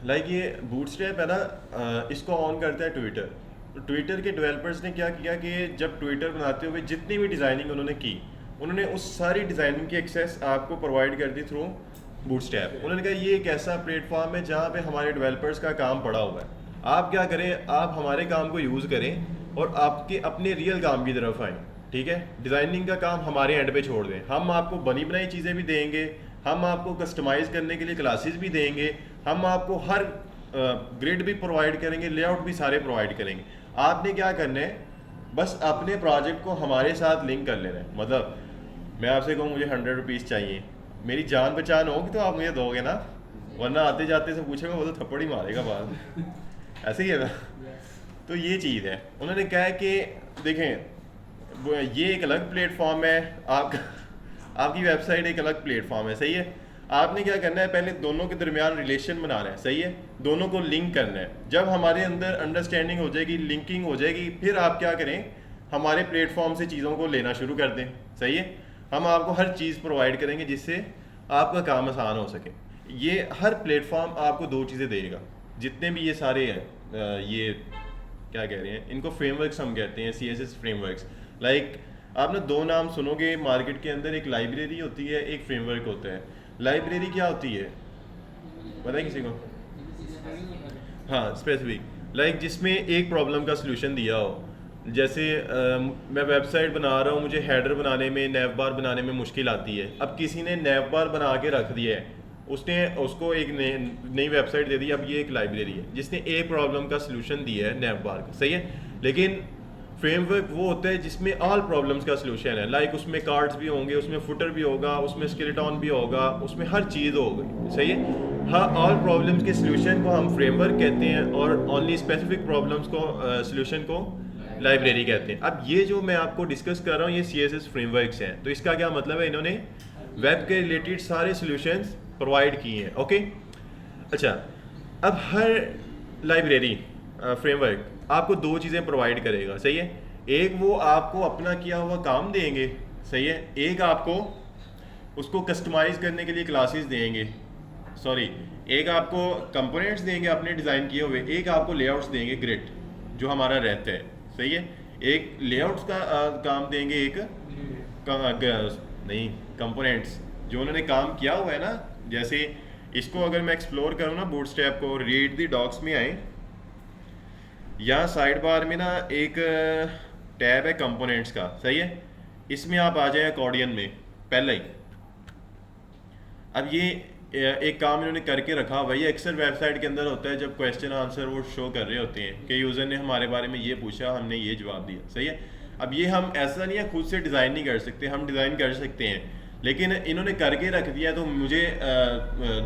Like ये bootstrap है ना, इसको ऑन करता है ट्विटर। तो ट्विटर के डेवलपर्स ने क्या किया कि जब ट्विटर बनाते हुए जितनी भी डिज़ाइनिंग उन्होंने की, उन्होंने उस सारी डिज़ाइनिंग की एक्सेस आपको प्रोवाइड कर दी थ्रू बूटस्ट्रैप। उन्होंने कहा ये एक ऐसा प्लेटफॉर्म है जहाँ पे हमारे डेवलपर्स का काम पड़ा हुआ है, आप क्या करें, आप हमारे काम को यूज़ करें और आपके अपने रियल काम की तरफ आएँ। ठीक है, डिज़ाइनिंग का काम हमारे एंड पे छोड़ दें, हम आपको बनी बनाई चीज़ें भी देंगे, हम आपको कस्टमाइज़ करने के लिए क्लासेस भी देंगे, हम आपको हर ग्रिड भी प्रोवाइड करेंगे, लेआउट भी सारे प्रोवाइड करेंगे। आपने क्या करना है, बस अपने प्रोजेक्ट को हमारे साथ लिंक कर लेना है। मतलब मैं आपसे कहूँ मुझे 100 रुपीज़ चाहिए, मेरी जान पहचान होगी तो आप मुझे दोगे ना, वरना आते जाते से पूछेगा वो तो थप्पड़ ही मारेगा बाद। ऐसे ही है ना। तो ये चीज़ है, उन्होंने कहा है कि देखें ये एक अलग प्लेटफॉर्म है, आप आपकी वेबसाइट एक अलग प्लेटफॉर्म है, सही है। आपने क्या करना है, पहले दोनों के दरमियान रिलेशन बनाना है, सही है, दोनों को लिंक करना है। जब हमारे अंदर अंडरस्टैंडिंग हो जाएगी, लिंकिंग हो जाएगी, फिर आप क्या करें, हमारे प्लेटफॉर्म से चीज़ों को लेना शुरू कर दें, सही है। हम आपको हर चीज़ प्रोवाइड करेंगे जिससे आपका काम आसान हो सके। ये हर प्लेटफॉर्म आपको दो चीज़ें देगा, जितने भी ये सारे हैं, ये क्या कह रहे हैं, इनको फ्रेमवर्क्स हम कहते हैं, CSS फ्रेमवर्क्स। लाइक आप ना दो नाम सुनोगे मार्केट के अंदर, एक लाइब्रेरी होती है, एक फ्रेमवर्क होता है। लाइब्रेरी क्या होती है पता है किसी को? हाँ, स्पेसिफिक, लाइक जिसमें एक प्रॉब्लम का सलूशन दिया हो। जैसे मैं वेबसाइट बना रहा हूँ, मुझे हेडर बनाने में, नैव बार बनाने में मुश्किल आती है। अब किसी ने नैव बार बना के रख दिया है, उसने उसको एक नई वेबसाइट दे दी, अब ये एक लाइब्रेरी है जिसने एक प्रॉब्लम का सलूशन दिया है नैव बार का, सही है। लेकिन फ्रेमवर्क वो होता है जिसमें ऑल प्रॉब्लम्स का सलूशन है, लाइक उसमें कार्ड्स भी होंगे, उसमें फुटर भी होगा, उसमें स्केलेटन भी होगा, उसमें हर चीज़ होगी, सही है। हाँ, ऑल प्रॉब्लम्स के सलूशन को हम फ्रेमवर्क कहते हैं और ओनली स्पेसिफिक प्रॉब्लम्स को सलूशन को लाइब्रेरी कहते हैं। अब ये जो मैं आपको डिस्कस कर रहा हूँ ये CSS फ्रेमवर्क्स हैं, तो इसका क्या मतलब है, इन्होंने वेब के रिलेटेड सारे सॉल्यूशंस प्रोवाइड किए हैं, ओके। अच्छा, अब हर लाइब्रेरी फ्रेमवर्क आपको दो चीज़ें प्रोवाइड करेगा, सही है। एक वो आपको अपना किया हुआ काम देंगे, सही है, एक आपको उसको कस्टमाइज करने के लिए क्लासेस देंगे, सॉरी, एक आपको कंपोनेंट्स देंगे अपने डिज़ाइन किए हुए, एक आपको लेआउट्स देंगे, ग्रिड जो हमारा रहता है, सही है। एक लेआउट्स का काम देंगे, एक नहीं, कंपोनेंट्स जो उन्होंने काम किया हुआ है ना। जैसे इसको अगर मैं एक्सप्लोर करूँ ना, बूटस्ट्रैप को, रीड दी डॉक्स में आए, यहाँ साइड बार में ना एक टैब है कंपोनेंट्स का, सही है। इसमें आप आ जाए अकॉर्डियन में पहले ही। अब ये एक काम इन्होंने करके रखा हुआ है, ये अक्सर वेबसाइट के अंदर होता है जब क्वेश्चन आंसर वो शो कर रहे होते हैं कि यूज़र ने हमारे बारे में ये पूछा, हमने ये जवाब दिया, सही है। अब ये हम ऐसा नहीं है खुद से डिज़ाइन नहीं कर सकते, हम डिज़ाइन कर सकते हैं, लेकिन इन्होंने करके रख दिया। तो मुझे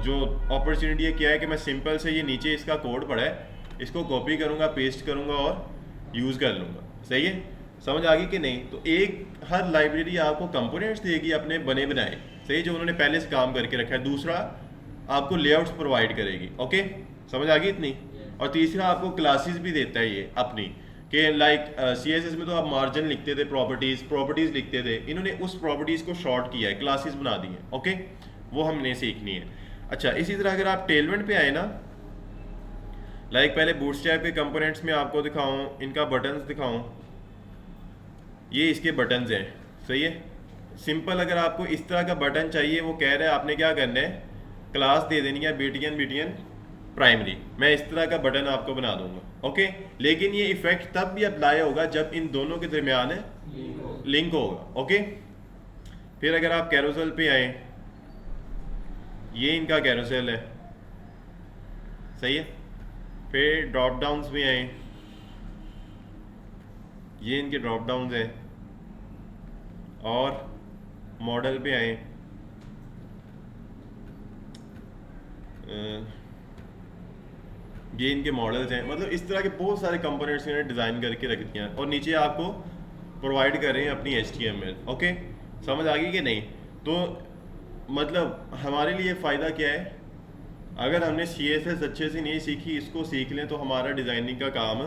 जो अपॉर्चुनिटी है क्या है कि मैं सिंपल से ये नीचे इसका कोड पड़ा है, इसको कॉपी करूँगा, पेस्ट करूँगा और यूज़ कर लूँगा, सही है। समझ आ गई कि नहीं? तो एक हर लाइब्रेरी आपको कंपोनेंट्स देगी अपने बने बनाए, सही, जो उन्होंने पहले से काम करके रखा है। दूसरा आपको लेआउट्स प्रोवाइड करेगी, ओके, समझ आ गई इतनी। और तीसरा आपको क्लासेस भी देता है ये अपनी, कि लाइक CSS में तो आप मार्जिन लिखते थे, प्रॉपर्टीज़ लिखते थे, इन्होंने उस प्रॉपर्टीज़ को शॉर्ट किया है, क्लासेस बना दी है, ओके, वो हमने सीखनी है। अच्छा, इसी तरह अगर आप टेलमेंट पे आए ना, लाइक पहले बूटस्ट्रैप के कंपोनेंट्स में आपको दिखाऊं, इनका बटन्स दिखाऊं, ये इसके बटन्स हैं, सही है। सिंपल अगर आपको इस तरह का बटन चाहिए, वो कह रहा है आपने क्या करना है, क्लास दे देनी है BTN प्राइमरी, मैं इस तरह का बटन आपको बना दूंगा, ओके। लेकिन ये इफेक्ट तब भी अप्लाई होगा जब इन दोनों के दरमियान लिंक होगा, ओके। फिर अगर आप कैरोसेल पे आए, ये इनका कैरोसेल है, सही है। फिर ड्रॉप डाउन्स में आए, ये इनके ड्रॉप डाउन्स हैं। और मॉडल पे आए, ये इनके मॉडल्स हैं। मतलब इस तरह के बहुत सारे कंपोनेंट्स इन्होंने डिज़ाइन करके रख दिए हैं और नीचे आपको प्रोवाइड कर रहे हैं अपनी HTML, ओके। समझ आ गई कि नहीं? तो मतलब हमारे लिए फ़ायदा क्या है, अगर हमने CSS अच्छे से नहीं सीखी, इसको सीख लें तो हमारा डिज़ाइनिंग का काम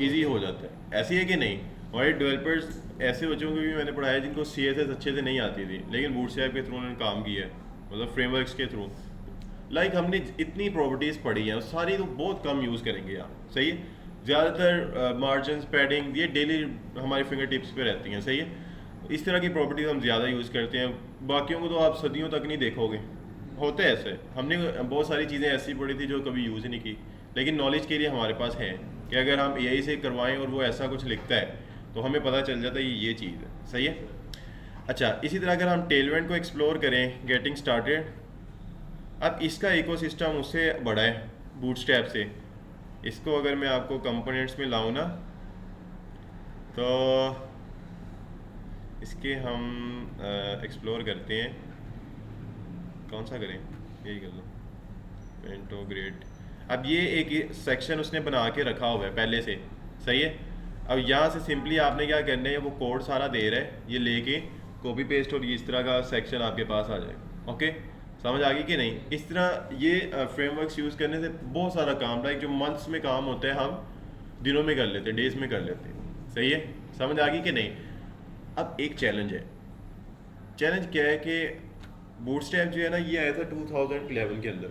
ईजी हो जाता है। ऐसी है कि नहीं? हमारे डेवलपर्स ऐसे बच्चों को भी मैंने पढ़ाया जिनको CSS अच्छे से नहीं आती थी, लेकिन बूटस्ट्रैप के थ्रू उन्होंने काम किया है, मतलब फ्रेमवर्क्स के थ्रू। लाइक हमने इतनी प्रॉपर्टीज़ पढ़ी हैं सारी तो बहुत कम यूज़ करेंगे आप, सही है। ज़्यादातर मार्जिन पैडिंग ये डेली हमारे फिंगर टिप्स पे रहती हैं, सही है। इस तरह की प्रॉपर्टीज़ हम ज़्यादा यूज़ करते हैं, बाकियों को तो आप सदियों तक नहीं देखोगे, होते हैं ऐसे। हमने बहुत सारी चीज़ें ऐसी पढ़ी थी जो कभी यूज़ ही नहीं की, लेकिन नॉलेज के लिए हमारे पास है कि अगर हम एआई से करवाएं और वो ऐसा कुछ लिखता है तो हमें पता चल जाता है ये चीज़ है, सही है। अच्छा, इसी तरह अगर हम टेलविंड को एक्सप्लोर करें, गेटिंग स्टार्टेड, अब इसका इकोसिस्टम उससे बड़ा है बूटस्ट्रैप से। इसको अगर मैं आपको कंपोनेंट्स में लाऊं ना, तो इसके हम एक्सप्लोर करते हैं। कौन सा करें, यही कर लो, इंटीग्रेट। अब ये एक सेक्शन उसने बना के रखा हुआ है पहले से, सही है। अब यहाँ से सिंपली आपने क्या करना है, वो कोड सारा दे रहा है, ये लेके कॉपी पेस्ट और इस तरह का सेक्शन आपके पास आ जाएगा। ओके, समझ आ गई कि नहीं। इस तरह ये फ्रेमवर्क्स यूज़ करने से बहुत सारा काम, लाइक जो मंथ्स में काम होता है हम दिनों में कर लेते हैं, डेज में कर लेते हैं, सही है। समझ आ गई कि नहीं। अब एक चैलेंज है। चैलेंज क्या है कि बूटस्ट्रैप जो है ना, ये आया था 2011 के अंदर,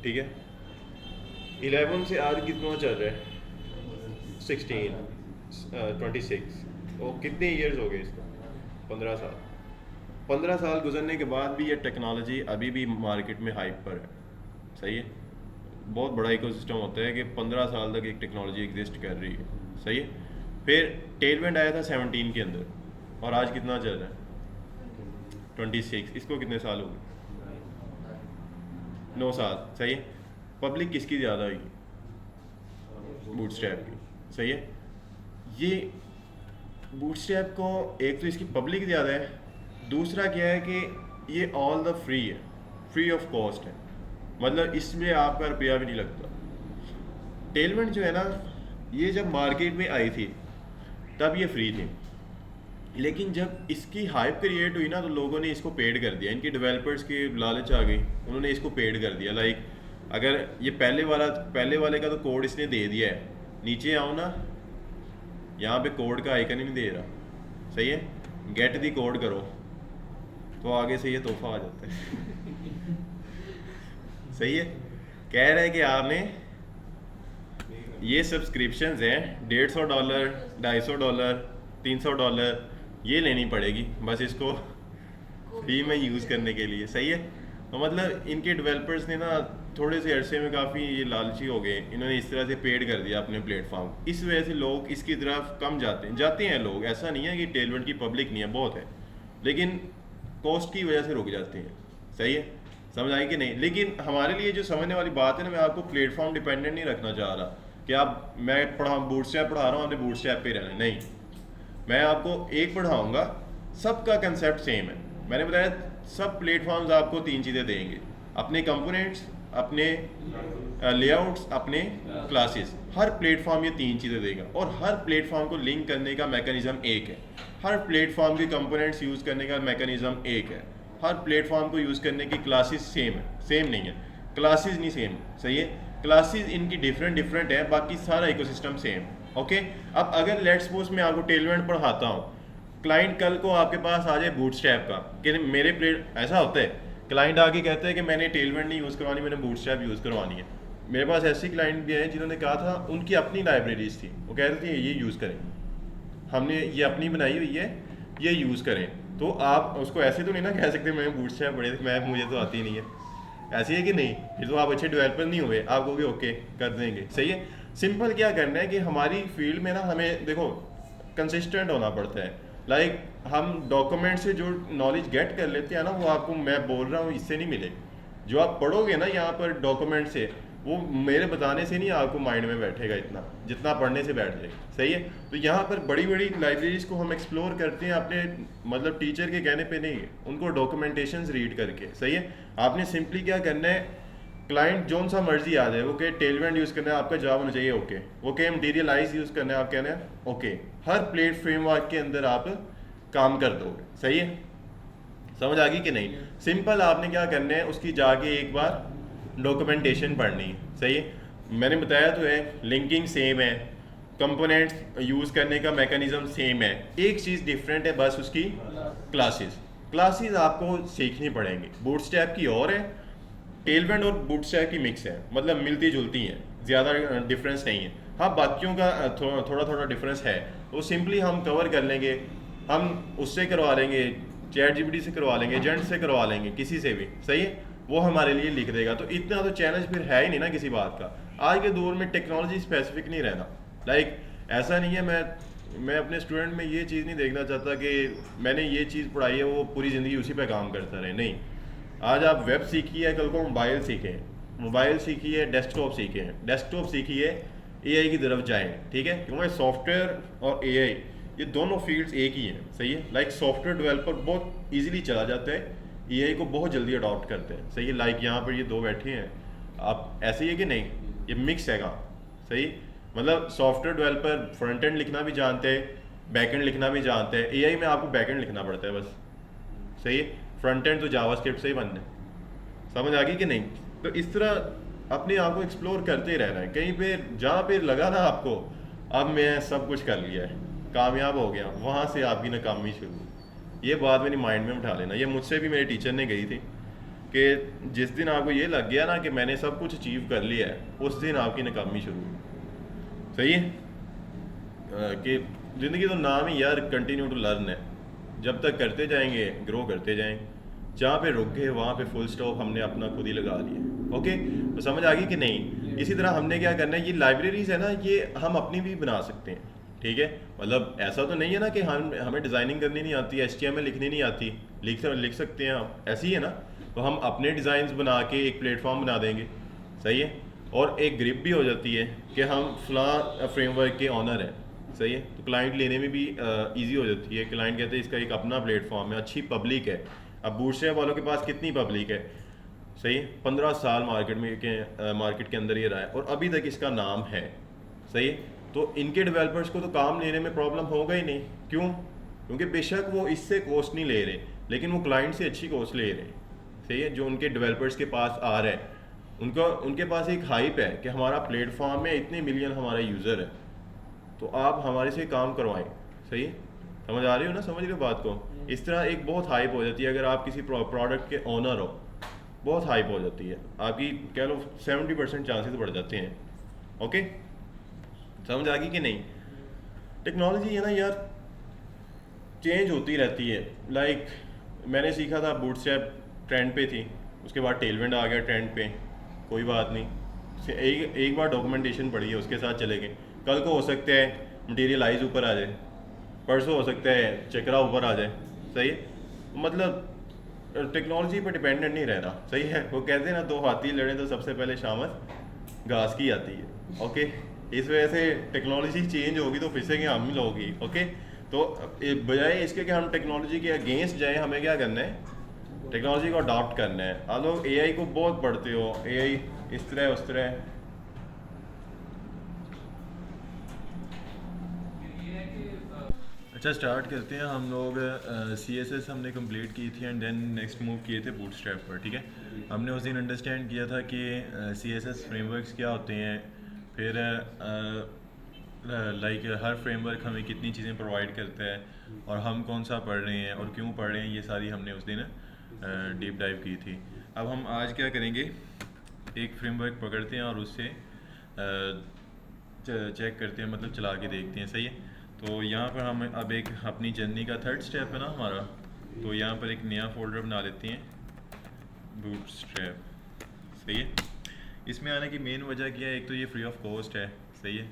ठीक है। 11 से आज कितना चल रहा है, 26 और कितने ईयर्स हो गए इसको, 15 साल। 15 साल गुजरने के बाद भी ये टेक्नोलॉजी अभी भी मार्केट में हाइप पर है, सही है। बहुत बड़ा इकोसिस्टम होता है कि 15 साल तक एक टेक्नोलॉजी एग्जिस्ट कर रही है, सही है। फिर टेलविंड आया था 17 के अंदर, और आज कितना चल रहा है, 26। इसको कितने साल हो गए, 9 साल, सही है। पब्लिक किसकी ज़्यादा होगी, बूटस्ट्रैप की, सही है। ये बूटस्ट्रैप को एक तो इसकी पब्लिक ज़्यादा है, दूसरा क्या है कि ये ऑल द फ्री है, फ्री ऑफ कॉस्ट है, मतलब इसमें आपका रुपया भी नहीं लगता। टेलविंड जो है ना, ये जब मार्केट में आई थी तब ये फ्री थी, लेकिन जब इसकी हाइप क्रिएट हुई ना तो लोगों ने इसको पेड कर दिया। इनके डेवलपर्स की लालच आ गई, उन्होंने इसको पेड कर दिया। लाइक अगर ये पहले वाले का तो कोड इसने दे दिया है, नीचे आओ ना, यहाँ पे कोड का आइकन ही नहीं दे रहा, सही है। गेट दी कोड करो तो आगे से ये तोहफा आ जाता है सही है। कह रहे हैं कि आपने ये सब्सक्रिप्शंस हैं $150, $250, $300 ये लेनी पड़ेगी बस इसको फ्री में यूज़ करने के लिए, सही है। तो मतलब इनके डेवलपर्स ने ना थोड़े से अरसे में काफ़ी ये लालची हो गए, इन्होंने इस तरह से पेड कर दिया अपने प्लेटफॉर्म। इस वजह से लोग इसकी तरफ कम जाते हैं लोग। ऐसा नहीं है कि टेलविंड की पब्लिक नहीं है, बहुत है, लेकिन कॉस्ट की वजह से रुक जाते हैं, सही है। समझ आई कि नहीं। लेकिन हमारे लिए जो समझने वाली बात है ना, मैं आपको प्लेटफॉर्म डिपेंडेंट नहीं रखना चाह रहा कि आप मैं बूटस्ट्रैप पढ़ा रहा हूँ, आपने बूटस्ट्रैप पे रहना, नहीं। मैं आपको एक पढ़ाऊँगा, सबका कंसेप्ट सेम है। मैंने बताया सब प्लेटफॉर्म्स आपको 3 चीज़ें देंगे, अपने कंपोनेंट्स, अपने लेआउट्स, अपने क्लासेस। हर प्लेटफॉर्म ये 3 चीज़ें देगा, और हर प्लेटफॉर्म को लिंक करने का मैकेनिज्म एक है। हर प्लेटफॉर्म के कंपोनेंट्स यूज़ करने का मैकेनिज्म एक है। हर प्लेटफॉर्म को यूज़ करने की क्लासेस सेम है, सेम नहीं है, क्लासेस नहीं सेम, सही है। क्लासेस इनकी डिफरेंट है, बाकी सारा इकोसिस्टम सेम, ओके। अब अगर लेट्स सपोज मैं आपको टेलविंड पढ़ाता हूँ, क्लाइंट कल को आपके पास आ जाए बूटस्ट्रैप का कि मेरे ऐसा होता है, क्लाइंट आके कहते हैं कि मैंने टेलविंड नहीं यूज़ करवानी, मैंने बूटस्ट्रैप यूज़ करवानी है। मेरे पास ऐसे क्लाइंट भी हैं जिन्होंने कहा था उनकी अपनी लाइब्रेरीज थी, वो कह रहे थे ये यूज़ करें, हमने ये अपनी बनाई हुई है, ये यूज़ करें। तो आप उसको ऐसे तो नहीं ना कह सकते मैं बूटस्ट्रैप पढ़े थे, मुझे तो आती नहीं है, ऐसी है कि नहीं। फिर तो आप अच्छे डेवलपर नहीं हुए, आप कहोगे ओके कर देंगे, सही है। सिंपल क्या करना है कि हमारी फील्ड में ना हमें देखो कंसिस्टेंट होना पड़ता है। लाइक हम डॉक्यूमेंट से जो नॉलेज गेट कर लेते हैं ना, वो आपको मैं बोल रहा हूँ इससे नहीं मिलेगी। जो आप पढ़ोगे ना यहाँ पर डॉक्यूमेंट से, वो मेरे बताने से नहीं आपको माइंड में बैठेगा इतना जितना पढ़ने से बैठ जाएगा, सही है। तो यहाँ पर बड़ी बड़ी लाइब्रेरीज को हम एक्सप्लोर करते हैं अपने मतलब टीचर के कहने पे नहीं, उनको डॉक्यूमेंटेशंस रीड करके, सही है। आपने सिंपली क्या करना है, क्लाइंट जोन सा मर्जी आ जाए, वो कहे टेलविंड यूज़ करना है, आपका जवाब होना चाहिए ओके। वो कहे मटीरियलाइज यूज़ करना है, आप कहना है ओके। हर प्लेट फ्रेमवर्क के अंदर आप काम कर दोगे, सही है। समझ आ गई कि नहीं। सिंपल आपने क्या करना है, उसकी जाके एक बार डॉक्यूमेंटेशन पढ़नी है, सही है। मैंने बताया तो है, लिंकिंग सेम है, कंपोनेंट्स यूज़ करने का मैकेनिज्म सेम है, एक चीज़ डिफरेंट है बस उसकी क्लासेस आपको सीखनी पड़ेंगी। बूटस्ट्रैप की और है, टेलविंड और बूटस्ट्रैप की मिक्स है, मतलब मिलती जुलती हैं, ज़्यादा डिफरेंस नहीं है। हाँ बाकियों का थोड़ा थोड़ा डिफरेंस है, वो सिंपली हम कवर कर लेंगे। हम उससे करवा लेंगे, चैट जीपीटी से करवा लेंगे, एजेंट से करवा लेंगे, किसी से भी, सही है, वो हमारे लिए लिख देगा। तो इतना तो चैलेंज फिर है ही नहीं ना किसी बात का। आज के दौर में टेक्नोलॉजी स्पेसिफिक नहीं रहना। लाइक ऐसा नहीं है, मैं अपने स्टूडेंट में ये चीज़ नहीं देखना चाहता कि मैंने ये चीज़ पढ़ाई है वो पूरी ज़िंदगी उसी पे काम करता रहे, नहीं। आज आप वेब सीखी है, कल को मोबाइल सीखें, मोबाइल सीखी है, डेस्कटॉप सीखे हैं, डेस्कटॉप सीखी है, एआई की तरफ जाएं, ठीक है, क्योंकि सॉफ्टवेयर और एआई ये दोनों फील्ड्स एक ही हैं, सही है। लाइक सॉफ्टवेयर डेवलपर बहुत इजीली चला जाता है, एआई को बहुत जल्दी अडॉप्ट करते हैं, सही है। लाइक यहाँ पर ये दो बैठे हैं, आप ऐसे ही है कि नहीं, ये मिक्स है काम, सही। मतलब सॉफ्टवेयर डेवलपर फ्रंट एंड लिखना भी जानते हैं, बैक एंड लिखना भी जानते हैं। एआई में आपको बैक एंड लिखना पड़ता है बस, सही है। फ्रंट एंड तो जावास्क्रिप्ट से ही बनना है, समझ आ गई कि नहीं। तो इस तरह अपने आप को एक्सप्लोर करते ही रहना है। कहीं पे जहाँ पे लगा ना आपको अब मैं सब कुछ कर लिया है, कामयाब हो गया, वहाँ से आपकी नाकामी शुरू। ये बात मेरी माइंड में उठा लेना। ये मुझसे भी मेरे टीचर ने कही थी कि जिस दिन आपको ये लग गया ना कि मैंने सब कुछ अचीव कर लिया है, उस दिन आपकी नाकामी शुरू। सही है। कि ज़िंदगी तो नाम ही यार कंटिन्यू टू लर्न है, जब तक करते जाएंगे ग्रो करते जाएंगे। जहाँ पे रुक गए वहाँ पे फुल स्टॉप हमने अपना खुद ही लगा लिया। ओके, तो समझ आ गई कि नहीं। इसी तरह हमने क्या करना है, ये लाइब्रेरीज है ना, ये हम अपनी भी बना सकते हैं, ठीक है। मतलब ऐसा तो नहीं है ना कि हमें डिज़ाइनिंग करनी नहीं आती, HTML लिखनी नहीं आती, लिख सकते हैं हम, ऐसी है ना। तो हम अपने डिज़ाइंस बना के एक प्लेटफॉर्म बना देंगे, सही है। और एक ग्रिप भी हो जाती है कि हम फलां फ्रेमवर्क के ऑनर हैं, सही है। तो क्लाइंट लेने में भी इजी हो जाती है। क्लाइंट कहते हैं इसका एक अपना प्लेटफॉर्म है, अच्छी पब्लिक है। अब बूटस्ट्रैप वालों के पास कितनी पब्लिक है, सही है। 15 साल मार्केट के अंदर ये रहा है और अभी तक इसका नाम है, सही है। तो इनके डेवलपर्स को तो काम लेने में प्रॉब्लम होगा ही नहीं। क्यों? क्योंकि बेशक वो इससे कॉस्ट नहीं ले रहे, लेकिन वो क्लाइंट से अच्छी कॉस्ट ले रहे हैं, सही है। जो उनके डेवलपर्स के पास आ रहा है, उनके पास एक हाइप है कि हमारा प्लेटफॉर्म में इतने मिलियन हमारा यूज़र है, तो आप हमारे से काम करवाएं, सही है। समझ आ रही हो ना, समझ रहे हो बात को। इस तरह एक बहुत हाइप हो जाती है। अगर आप किसी प्रोडक्ट के ओनर हो, बहुत हाइप हो जाती है आपकी, कह लो 70% चांसेस बढ़ जाते हैं। ओके, समझ आ गई कि नहीं। टेक्नोलॉजी है ना यार, चेंज होती रहती है। लाइक मैंने सीखा था बूटस्ट्रैप ट्रेंड पे थी, उसके बाद टेलविंड आ गया ट्रेंड पे, कोई बात नहीं। एक बार डॉक्यूमेंटेशन पढ़ी है, उसके साथ चले गए। कल को हो सकता है मटीरियलाइज ऊपर आ जाए, परसों हो सकता है चक्रा ऊपर आ जाए, सही है। मतलब टेक्नोलॉजी पर डिपेंडेंट नहीं रहना, सही है। वो कहते हैं ना, दो हाथी लड़े तो सबसे पहले शामत घास की आती है। ओके, इस वजह से टेक्नोलॉजी चेंज होगी तो फिसलेंगे हम ही लोग ही। ओके, तो बजाय इसके कि हम टेक्नोलॉजी के अगेंस्ट जाए, हमें क्या करना है, टेक्नोलॉजी को अडॉप्ट करना है। आप लोग एआई को बहुत पढ़ते हो, एआई इस तरह उस तरह। अच्छा, स्टार्ट करते हैं हम लोग। CSS हमने कंप्लीट की थी एंड देन नेक्स्ट मूव किए थे बूटस्ट्रैप पर, ठीक है। हमने उस दिन अंडरस्टैंड किया था कि CSS फ्रेमवर्क्स क्या होते हैं, फिर लाइक हर फ्रेमवर्क हमें कितनी चीज़ें प्रोवाइड करता है और हम कौन सा पढ़ रहे हैं और क्यों पढ़ रहे हैं, ये सारी हमने उस दिन डीप डाइव की थी। अब हम आज क्या करेंगे, एक फ्रेमवर्क पकड़ते हैं और उससे चेक करते हैं, मतलब चला के देखते हैं, सही है। तो यहाँ पर हम अब एक अपनी जर्नी का थर्ड स्टेप है ना हमारा, तो यहाँ पर एक नया फोल्डर बना लेते हैं, बूटस्ट्रैप, सही है। इसमें आने की मेन वजह क्या है, एक तो ये फ्री ऑफ कॉस्ट है, सही है।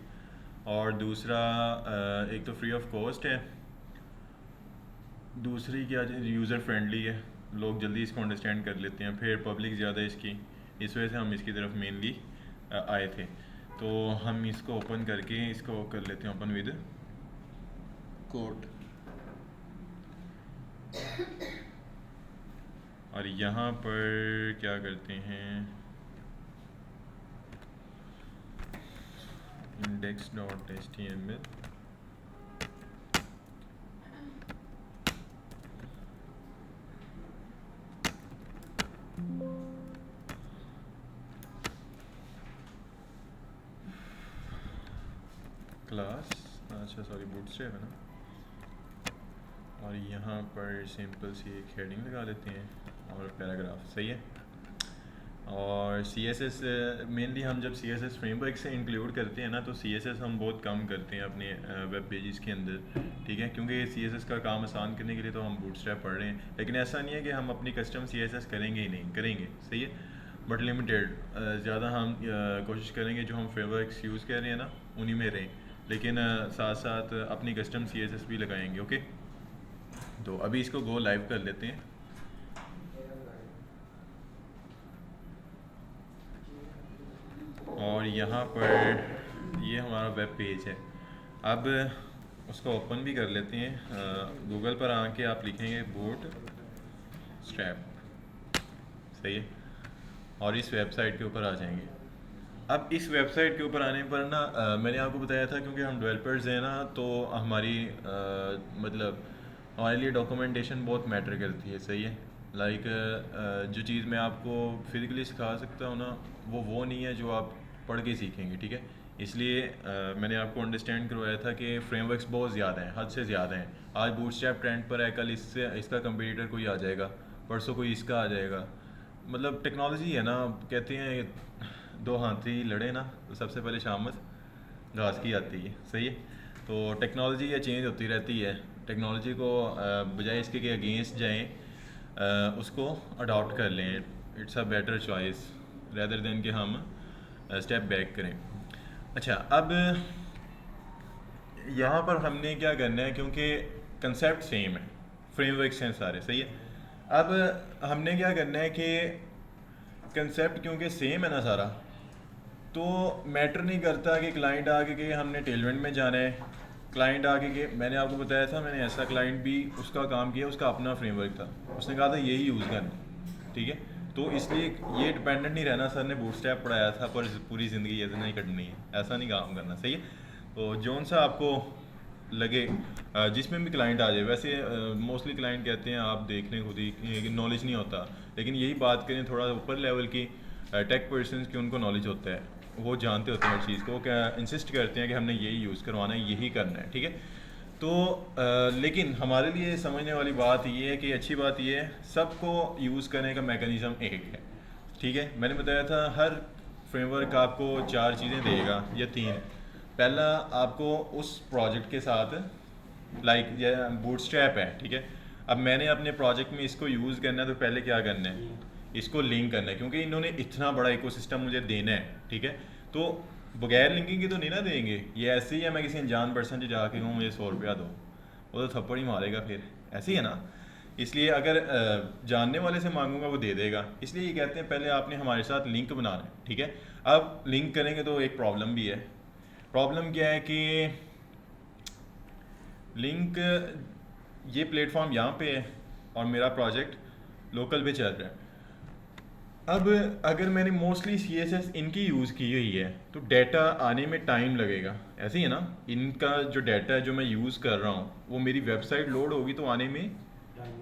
और दूसरा एक तो फ्री ऑफ कॉस्ट है, दूसरी क्या यूज़र फ्रेंडली है, लोग जल्दी इसको अंडरस्टैंड कर लेते हैं, फिर पब्लिक ज़्यादा है इसकी, इस वजह से हम इसकी तरफ मेनली आए थे। तो हम इसको ओपन करके इसको कर लेते हैं ओपन विद कोड, और यहाँ पर क्या करते हैं, index.html, क्लास, अच्छा सॉरी बूटस्ट्रैप है ना, और यहाँ पर सिंपल सी एक हेडिंग लगा लेते हैं और पैराग्राफ, सही है। और CSS मेनली हम जब CSS फ्रेमवर्क से इंक्लूड करते हैं ना, तो CSS हम बहुत कम करते हैं अपने वेब पेजेस के अंदर, ठीक है, क्योंकि CSS का काम आसान करने के लिए तो हम बूटस्ट्रैप पढ़ रहे हैं, लेकिन ऐसा नहीं है कि हम अपनी कस्टम CSS करेंगे ही नहीं, करेंगे, सही है, बट लिमिटेड, ज़्यादा हम कोशिश करेंगे जो हम फ्रेमवर्क्स यूज़ कर रहे हैं ना उन्हीं में रहें, लेकिन साथ साथ अपनी कस्टम CSS भी लगाएंगे। ओके, तो अभी इसको गो लाइव कर लेते हैं। और यहाँ पर ये हमारा वेब पेज है। अब उसको ओपन भी कर लेते हैं। गूगल पर आके आप लिखेंगे बूट स्ट्रैप, सही है, और इस वेबसाइट के ऊपर आ जाएंगे। अब इस वेबसाइट के ऊपर आने पर ना मैंने आपको बताया था क्योंकि हम डेवलपर्स हैं ना, तो हमारी मतलब हमारे लिए डॉक्यूमेंटेशन बहुत मैटर करती है, सही है। लाइक जो चीज़ मैं आपको फिज़िकली सिखा सकता हूँ ना, वो नहीं है जो आप पढ़ के सीखेंगे, ठीक है। इसलिए मैंने आपको अंडरस्टैंड करवाया था कि फ्रेमवर्क्स बहुत ज़्यादा हैं, हद से ज़्यादा हैं। आज बूटस्ट्रैप ट्रेंड पर है, कल इसका कंपटीटर कोई आ जाएगा, परसों कोई इसका आ जाएगा। मतलब टेक्नोलॉजी है ना, कहते हैं दो हाथी लड़े ना तो सबसे पहले शामत घास की आती है, सही है। तो टेक्नोलॉजी ये चेंज होती रहती है। टेक्नोलॉजी को बजाय इसके कि अगेंस्ट जाएं, उसको अडॉप्ट कर लें। It's a better choice rather than कि हम स्टेप बैक करें। अच्छा, अब यहाँ पर हमने क्या करना है, क्योंकि कंसेप्ट सेम है, फ्रेमवर्क्स हैं सारे, सही है। अब हमने क्या करना है कि कंसेप्ट क्योंकि सेम है ना सारा, तो मैटर नहीं करता कि क्लाइंट आके कि हमने टेलमेंट में जाना है। क्लाइंट आके कि मैंने आपको बताया था, मैंने ऐसा क्लाइंट भी उसका काम किया, उसका अपना फ्रेमवर्क था, उसने कहा था यही यूज़ करना, ठीक है। तो इसलिए ये डिपेंडेंट नहीं रहना। सर ने बूटस्ट्रैप पढ़ाया था पर पूरी ज़िंदगी ऐसे नहीं कटनी है, ऐसा नहीं काम करना, सही है। तो जौन सा आपको लगे, जिसमें भी क्लाइंट आ जाए, वैसे मोस्टली क्लाइंट कहते हैं आप देख लें खुद ही कि नॉलेज नहीं होता, लेकिन यही बात करें थोड़ा ऊपर लेवल की टेक पर्सनस की, उनको नॉलेज होता है, वो जानते होते हैं हर चीज़ को, क्या इंसिस्ट करते हैं कि हमने यही यूज़ करवाना है, यही करना है, ठीक है। तो लेकिन हमारे लिए समझने वाली बात ये है कि अच्छी बात ये है सबको यूज़ करने का मैकेनिज़्म एक है, ठीक है। मैंने बताया था हर फ्रेमवर्क आपको चार चीज़ें देगा या तीन। पहला, आपको उस प्रोजेक्ट के साथ, लाइक ये बूटस्ट्रैप है, ठीक है। अब मैंने अपने प्रोजेक्ट में इसको यूज़ करना है, तो पहले क्या करना है, इसको लिंक करना है, क्योंकि इन्होंने इतना बड़ा इकोसिस्टम मुझे देना है, ठीक है। तो बगैर लिंकिंग के तो नहीं ना देंगे। ये ऐसे ही है मैं किसी अनजान पर्सन से जाके कहूँ मुझे 100 रुपया दो, वो तो थप्पड़ ही मारेगा, फिर ऐसे ही है ना। इसलिए अगर जानने वाले से मांगूंगा वो दे देगा। इसलिए ये कहते हैं पहले आपने हमारे साथ लिंक बनाना है, ठीक है। अब लिंक करेंगे तो एक प्रॉब्लम भी है। प्रॉब्लम क्या है कि लिंक, ये प्लेटफॉर्म यहाँ पे है और मेरा प्रोजेक्ट लोकल पे चल रहा है। अब अगर मैंने मोस्टली CSS इनकी यूज़ की हुई है तो डाटा आने में टाइम लगेगा, ऐसे ही है ना। इनका जो डाटा है जो मैं यूज़ कर रहा हूँ वो मेरी वेबसाइट लोड होगी तो आने में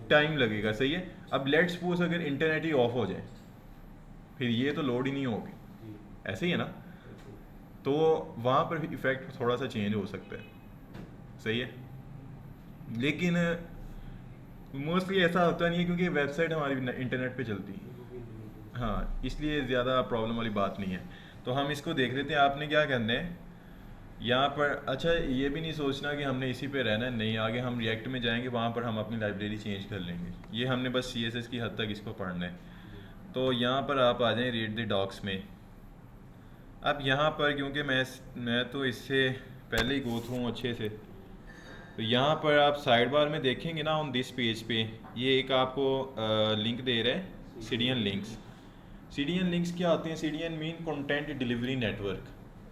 टाइम लगेगा, सही है। अब लेट्स सपोज अगर इंटरनेट ही ऑफ हो जाए, फिर ये तो लोड ही नहीं होगी, ऐसे ही है ना। तो वहाँ पर इफ़ेक्ट थोड़ा सा चेंज हो सकता है, सही है। लेकिन मोस्टली ऐसा होता नहीं है क्योंकि वेबसाइट हमारी इंटरनेट पे चलती है, हाँ, इसलिए ज़्यादा प्रॉब्लम वाली बात नहीं है। तो हम इसको देख लेते हैं। आपने क्या करना है यहाँ पर। अच्छा, ये भी नहीं सोचना कि हमने इसी पे रहना है, नहीं, आगे हम रिएक्ट में जाएंगे, वहाँ पर हम अपनी लाइब्रेरी चेंज कर लेंगे। ये हमने बस CSS की हद तक इसको पढ़ना है। तो यहाँ पर आप आ जाएँ रीड द डॉक्स में। अब यहाँ पर क्योंकि मैं तो इससे पहले ही गो थ्रू हूँ अच्छे से, तो यहाँ पर आप साइड बार में देखेंगे ना, ऑन दिस पेज पे ये एक आपको लिंक दे रहा है, सीडीएन लिंक्स। सीडीएन लिंक्स क्या होते हैं? CDN mean content delivery network.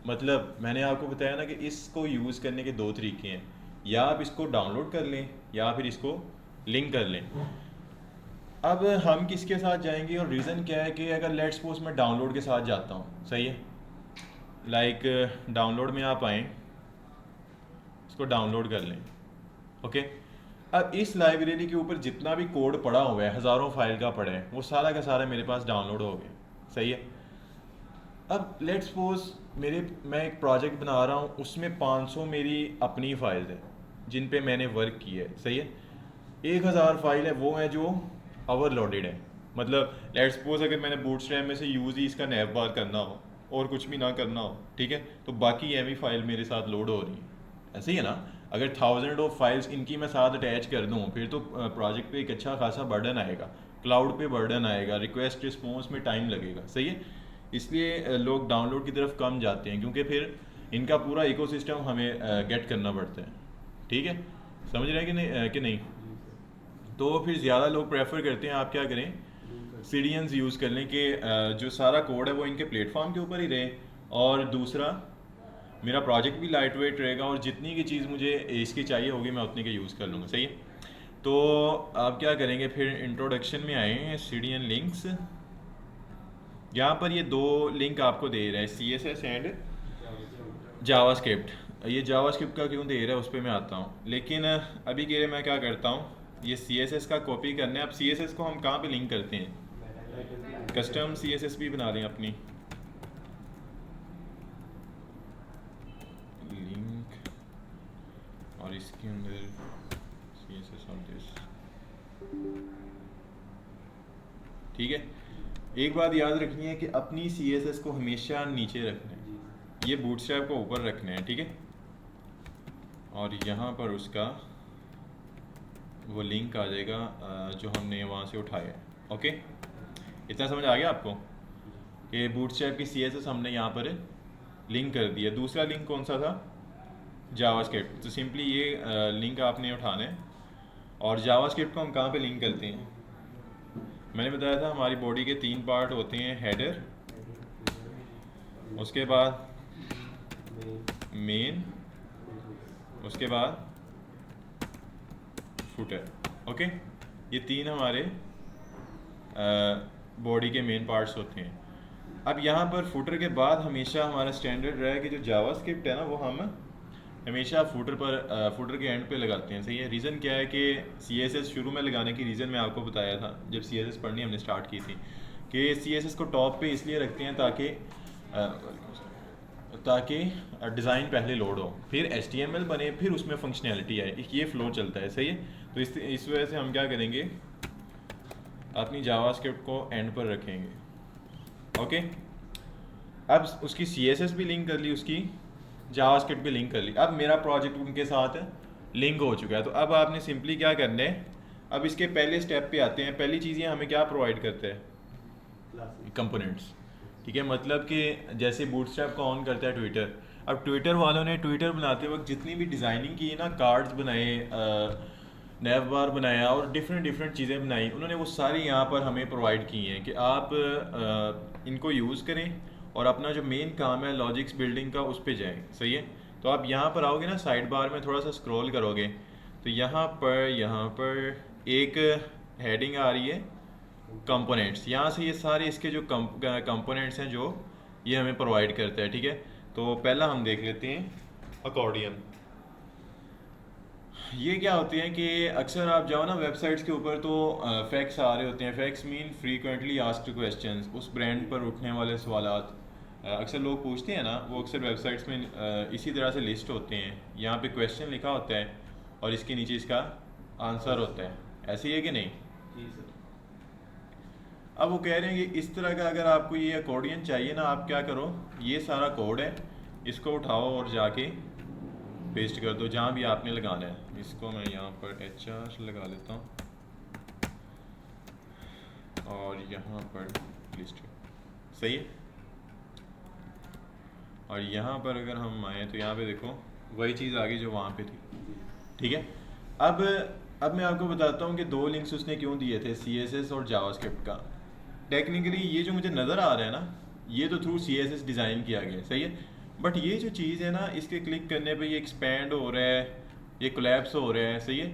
मतलब मैंने आपको बताया ना कि इसको यूज़ करने के दो तरीके हैं, या आप इसको डाउनलोड कर लें या फिर इसको लिंक कर लें। अब हम किसके साथ जाएंगे और रीज़न क्या है कि अगर लेट्स सपोज मैं डाउनलोड के साथ जाता हूँ, सही है, लाइक डाउनलोड में आप आएँ, इसको डाउनलोड कर लें, ओके। अब इस लाइब्रेरी के ऊपर जितना भी कोड पड़ा हुआ है, हज़ारों फाइल का पड़ा है, वो सारा का सारा मेरे पास डाउनलोड हो गया, सही है। अब लेट्स सपोज मैं एक प्रोजेक्ट बना रहा हूँ, उसमें 500 मेरी अपनी फाइल्स हैं जिन पे मैंने वर्क किया है, सही है। 1000 फाइल है वो है जो ओवरलोडेड है, मतलब लेट्स सपोज अगर मैंने बूटस्ट्रैप में से यूज़ ही इसका नैव बार करना हो और कुछ भी ना करना हो, ठीक है, तो बाकी एम फाइल मेरे साथ लोड हो रही है, ऐसे ही है ना। अगर 1000 ऑफ फाइल्स इनकी मैं साथ अटैच कर दूँ फिर तो प्रोजेक्ट पे एक अच्छा खासा बर्डन आएगा, क्लाउड पे बर्डन आएगा, रिक्वेस्ट रिस्पॉन्स में टाइम लगेगा, सही है। इसलिए लोग डाउनलोड की तरफ कम जाते हैं क्योंकि फिर इनका पूरा इकोसिस्टम हमें गेट करना पड़ता है, ठीक है, समझ रहे हैं कि नहीं। तो फिर ज़्यादा लोग प्रेफर करते हैं आप क्या करें, सीडीएंस यूज़ कर लें कि जो सारा कोड है वो इनके प्लेटफॉर्म के ऊपर ही रहे, और दूसरा मेरा प्रोजेक्ट भी लाइट वेट रहेगा और जितनी की चीज़ मुझे इसकी चाहिए होगी मैं उतनी के यूज़ कर लूँगा, सही है। तो आप क्या करेंगे, फिर इंट्रोडक्शन में आए सीडीएन लिंक्स, यहाँ पर ये दो लिंक आपको दे रहा है, CSS एंड जावास्क्रिप्ट। ये जावास्क्रिप्ट का क्यों दे रहा है उस पर मैं आता हूँ, लेकिन अभी के लिए मैं क्या करता हूँ, ये CSS का कॉपी करना है। अब CSS को हम कहाँ पे लिंक करते हैं, कस्टम CSS भी बना लें अपनी, लिंक, और इसके अंदर CSS और दिस, ठीक है। एक बात याद रखनी है कि अपनी CSS को हमेशा नीचे रखना है, ये बूटस्ट्रैप को ऊपर रखना है, ठीक है। और यहाँ पर उसका वो लिंक आ जाएगा जो हमने वहाँ से उठाया है, ओके। इतना समझ आ गया आपको कि बूटस्ट्रैप की CSS हमने यहाँ पर लिंक कर दिया। दूसरा लिंक कौन सा था, जावास्क्रिप्ट। तो सिंपली ये लिंक आपने उठाना है। और जावास्क्रिप्ट को हम कहाँ पे लिंक करते हैं, मैंने बताया था हमारी बॉडी के 3 पार्ट होते हैं, हेडर, उसके बाद मेन, उसके बाद फुटर, ओके। ये 3 हमारे बॉडी के मेन पार्ट्स होते हैं। अब यहाँ पर फुटर के बाद हमेशा हमारा स्टैंडर्ड रहा है कि जो जावास्क्रिप्ट है ना वो हम हमेशा फुटर के एंड पे लगाते हैं, सही है। रीज़न क्या है कि CSS शुरू में लगाने की रीज़न मैं आपको बताया था जब CSS पढ़नी हमने स्टार्ट की थी, कि CSS को टॉप पे इसलिए रखते हैं ताकि डिज़ाइन पहले लोड हो, फिर HTML बने, फिर उसमें फंक्शनैलिटी आए, ये फ़्लो चलता है, सही है। तो इस वजह से हम क्या करेंगे, अपनी जावास्क्रिप्ट को एंड पर रखेंगे, ओके। अब उसकी CSS भी लिंक कर ली, उसकी जावास्क्रिप्ट भी लिंक कर ली। अब मेरा प्रोजेक्ट उनके साथ लिंक हो चुका है। तो अब आपने सिंपली क्या करना है, अब इसके पहले स्टेप पे आते हैं। पहली चीज़ ये हमें क्या प्रोवाइड करते हैं, कंपोनेंट्स, ठीक है। मतलब कि जैसे बूटस्ट्रैप को ऑन करता है ट्विटर, अब ट्विटर वालों ने ट्विटर बनाते वक्त जितनी भी डिज़ाइनिंग की है ना, कार्ड्स बनाए, नैव बार बनाया और डिफरेंट चीज़ें बनाई, उन्होंने वो सारी यहाँ पर हमें प्रोवाइड की हैं कि आप इनको यूज़ करें और अपना जो मेन काम है लॉजिक्स बिल्डिंग का उस पर जाएँ, सही है। तो आप यहाँ पर आओगे ना, साइड बार में थोड़ा सा स्क्रॉल करोगे तो यहाँ पर एक हेडिंग आ रही है कंपोनेंट्स। यहाँ से ये सारे इसके जो कंपोनेंट्स हैं जो ये हमें प्रोवाइड करता है, ठीक है। तो पहला हम देख लेते हैं अकॉर्डियन। ये क्या होते हैं कि अक्सर आप जाओ ना वेबसाइट्स के ऊपर तो फैक्ट्स आ रहे होते हैं। Facts mean frequently asked questions, उस ब्रांड पर उठने वाले सवालात अक्सर लोग पूछते हैं ना, वो अक्सर वेबसाइट्स में इसी तरह से लिस्ट होते हैं। यहाँ पे क्वेश्चन लिखा होता है और इसके नीचे इसका आंसर होता है, ऐसे ही है कि नहीं। जी सर। अब वो कह रहे हैं कि इस तरह का अगर आपको ये अकॉर्डियन चाहिए ना, आप क्या करो, ये सारा कोड है, इसको उठाओ और जाके पेस्ट कर दो जहाँ भी आपने लगाना है। इसको मैं यहाँ पर HR लगा लेता हूँ और यहाँ पर लिस्ट, सही है। और यहाँ पर अगर हम आए तो यहाँ पे देखो वही चीज़ आ गई जो वहाँ पे थी, ठीक है। अब मैं आपको बताता हूँ कि 2 लिंक्स उसने क्यों दिए थे, CSS और जावास्क्रिप्ट का। टेक्निकली ये जो मुझे नज़र आ रहा है ना, ये तो थ्रू CSS डिज़ाइन किया गया है, सही है। बट ये जो चीज़ है ना, इसके क्लिक करने पे ये एक्सपैंड हो रहा है, ये कोलैप्स हो रहा है, सही है।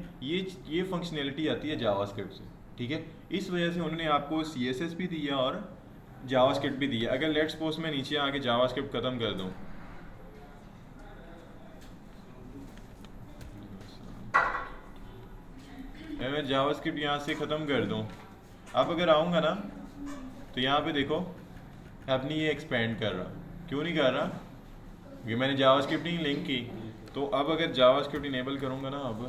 ये फंक्शनैलिटी आती है जावास्क्रिप्ट से, ठीक है। इस वजह से उन्होंने आपको CSS भी दिया और जावास्क्रिप्ट भी दिया। अगर लेट्स सपोज मैं नीचे आके जावास्क्रिप्ट ख़त्म कर दूँ, मैं जावास्क्रिप्ट यहाँ से ख़त्म कर दूँ, अब अगर आऊँगा ना तो यहाँ पे देखो अपनी ये एक्सपेंड कर रहा, क्यों नहीं कर रहा, ये मैंने जावास्क्रिप्ट नहीं लिंक की। तो अब अगर जावास्क्रिप्ट इनेबल करूँगा ना, अब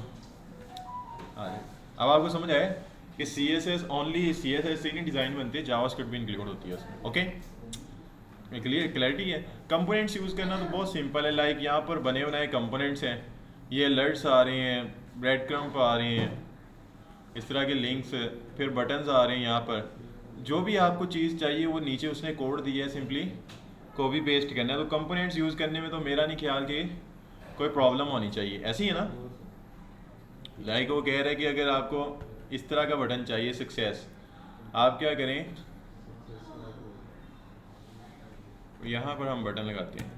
आपको समझ आए कि CSS ओनली CSS से नहीं डिज़ाइन बनते, जावास्क्रिप्ट भी इंक्लूड होती है उसमें। ओके, क्लैरिटी है। कंपोनेंट्स यूज़ करना तो बहुत सिंपल है। लाइक यहाँ पर बने बनाए कंपोनेंट्स हैं, ये अलर्ट्स आ रहे हैं, ब्रेड क्रम्प आ रहे हैं, इस तरह के लिंक्स, फिर बटन्स आ रहे हैं। यहाँ पर जो भी आपको चीज़ चाहिए वो नीचे उसने कोड दिया है, सिंपली कॉपी पेस्ट करना है। तो कंपोनेंट्स यूज़ करने में तो मेरा नहीं ख्याल कि कोई प्रॉब्लम होनी चाहिए, ऐसी है ना। लाइक वो कह रहा है कि अगर आपको इस तरह का बटन चाहिए सक्सेस, आप क्या करें, यहाँ पर हम बटन लगाते हैं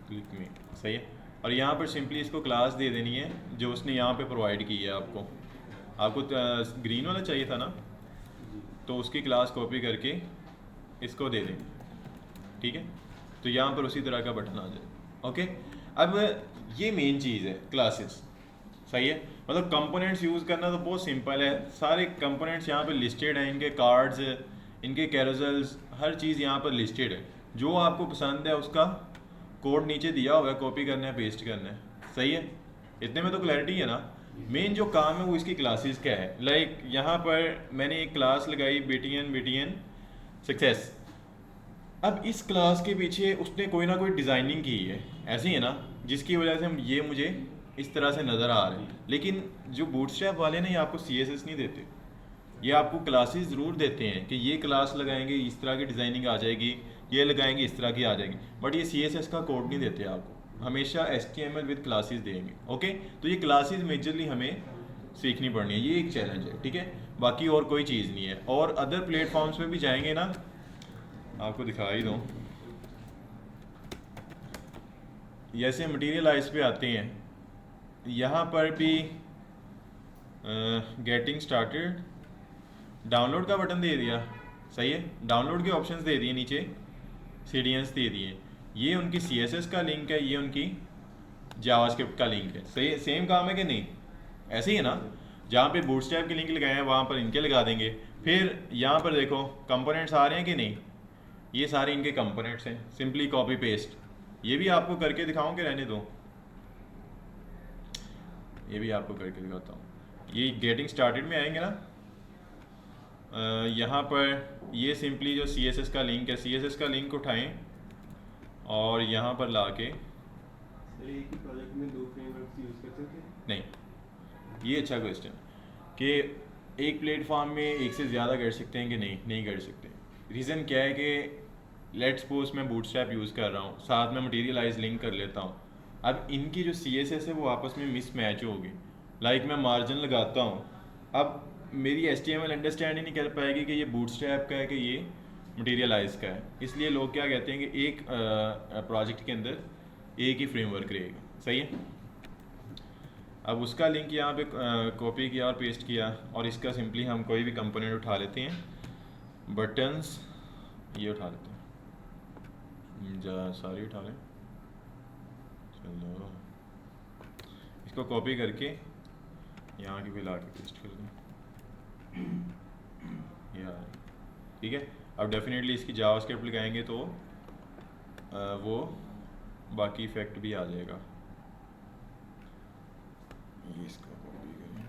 क्लिक में, सही है। और यहाँ पर सिंपली इसको क्लास दे देनी है जो उसने यहाँ पे प्रोवाइड की है। आपको ग्रीन वाला चाहिए था ना, तो उसकी क्लास कॉपी करके इसको दे दें, ठीक है। तो यहाँ पर उसी तरह का बटन आ जाए। ओके, अब ये मेन चीज़ है क्लासेस, सही है। मतलब कंपोनेंट्स यूज़ करना तो बहुत सिंपल है। सारे कंपोनेंट्स यहाँ पर लिस्टेड हैं, इनके कार्ड्स, इनके कैरोसेल्स, हर चीज़ यहाँ पर लिस्टेड है। जो आपको पसंद है उसका कोड नीचे दिया हुआ है, कॉपी करना है, पेस्ट करना है, सही है। इतने में तो क्लैरिटी है ना। मेन जो काम है वो इसकी क्लासेस क्या है। लाइक यहाँ पर मैंने एक क्लास लगाई BTN सक्सेस। अब इस क्लास के पीछे उसने कोई ना कोई डिज़ाइनिंग की है, ऐसे ही है ना, जिसकी वजह से हम ये मुझे इस तरह से नज़र आ रहे हैं। लेकिन जो बूटस्ट्रैप वाले ना, ये आपको CSS नहीं देते, ये आपको क्लासेस ज़रूर देते हैं कि ये क्लास लगाएंगे इस तरह की डिज़ाइनिंग आ जाएगी, ये लगाएंगे इस तरह की आ जाएगी, बट ये CSS का कोड नहीं देते आपको, हमेशा HTML विद क्लासेस देंगे। ओके, तो ये क्लासेस मेजरली हमें सीखनी पड़नी है, ये एक चैलेंज है, ठीक है। बाकी और कोई चीज़ नहीं है। और अदर प्लेटफॉर्म्स पे भी जाएंगे ना, आपको दिखा ही दूँ, जैसे मटीरियलाइज पे आते हैं, यहाँ पर भी गेटिंग स्टार्टेड, डाउनलोड का बटन दे दिया, सही है। डाउनलोड के ऑप्शंस दे दिए, नीचे CDNs दे दिए। ये उनकी CSS का लिंक है, ये उनकी जावास्क्रिप्ट का लिंक है, सही, सेम काम है कि नहीं, ऐसे ही है ना। जहाँ पे बूटस्ट्रैप के लिंक लगाए हैं वहाँ पर इनके लगा देंगे। फिर यहाँ पर देखो कंपोनेंट्स आ रहे हैं कि नहीं, ये सारे इनके कंपोनेंट्स हैं, सिंपली कॉपी पेस्ट। ये भी आपको करके दिखाऊं कि रहने दो, ये भी आपको करके दिखाता हूँ। ये गेटिंग स्टार्टेड में आएंगे ना, यहाँ पर ये सिंपली जो CSS का लिंक है, CSS का लिंक उठाएं और यहाँ पर ला के, एक ही प्रोजेक्ट में 2 फ्रेमवर्क्स यूज़ कर सकते हैं? नहीं, ये अच्छा क्वेश्चन कि एक प्लेटफॉर्म में एक से ज़्यादा कर सकते हैं कि नहीं कर सकते। रीज़न क्या है कि लेट्स सपोज मैं बूटस्ट्रैप यूज़ कर रहा हूँ, साथ में मटीरियलाइज लिंक कर लेता हूँ। अब इनकी जो CSS है वो आपस में मिसमैच होगी। लाइक मैं मार्जिन लगाता हूँ, अब मेरी HTML अंडरस्टैंड ही नहीं कर पाएगी कि ये बूटस्ट्रैप का है कि ये मटीरियलाइज का है। इसलिए लोग क्या कहते हैं कि एक प्रोजेक्ट के अंदर एक ही फ्रेमवर्क रहेगा, सही है। अब उसका लिंक यहाँ पे कॉपी किया और पेस्ट किया, और इसका सिंपली हम कोई भी कंपोनेंट उठा लेते हैं, बटन्स ये उठा लेते हैं, सारी उठा लें, चलो इसको कॉपी करके यहाँ की भी ला के पेस्ट कर दें, यार ठीक है। अब डेफिनेटली इसकी जावास्क्रिप्ट लगाएंगे तो वो बाकी इफेक्ट भी आ जाएगा। ये इसका कॉपी करें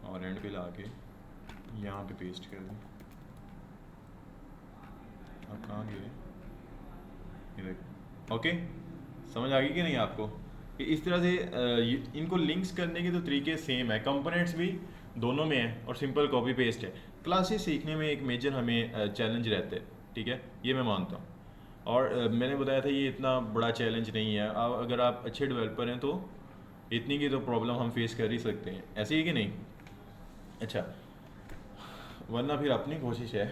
और एंड पे ला के यहाँ पे पेस्ट कर दें। अब कहाँ गए, ये देखो। ओके, समझ आ गई कि नहीं आपको कि इस तरह से इनको लिंक्स करने के तो तरीके सेम है, कंपोनेंट्स भी दोनों में है और सिंपल कॉपी पेस्ट है। क्लासेस सीखने में एक मेजर हमें चैलेंज रहता है, ठीक है, ये मैं मानता हूँ। और मैंने बताया था ये इतना बड़ा चैलेंज नहीं है। अगर आप अच्छे डेवलपर हैं तो इतनी की तो प्रॉब्लम हम फेस कर ही सकते हैं, ऐसे ही कि नहीं। अच्छा, वरना फिर अपनी कोशिश है,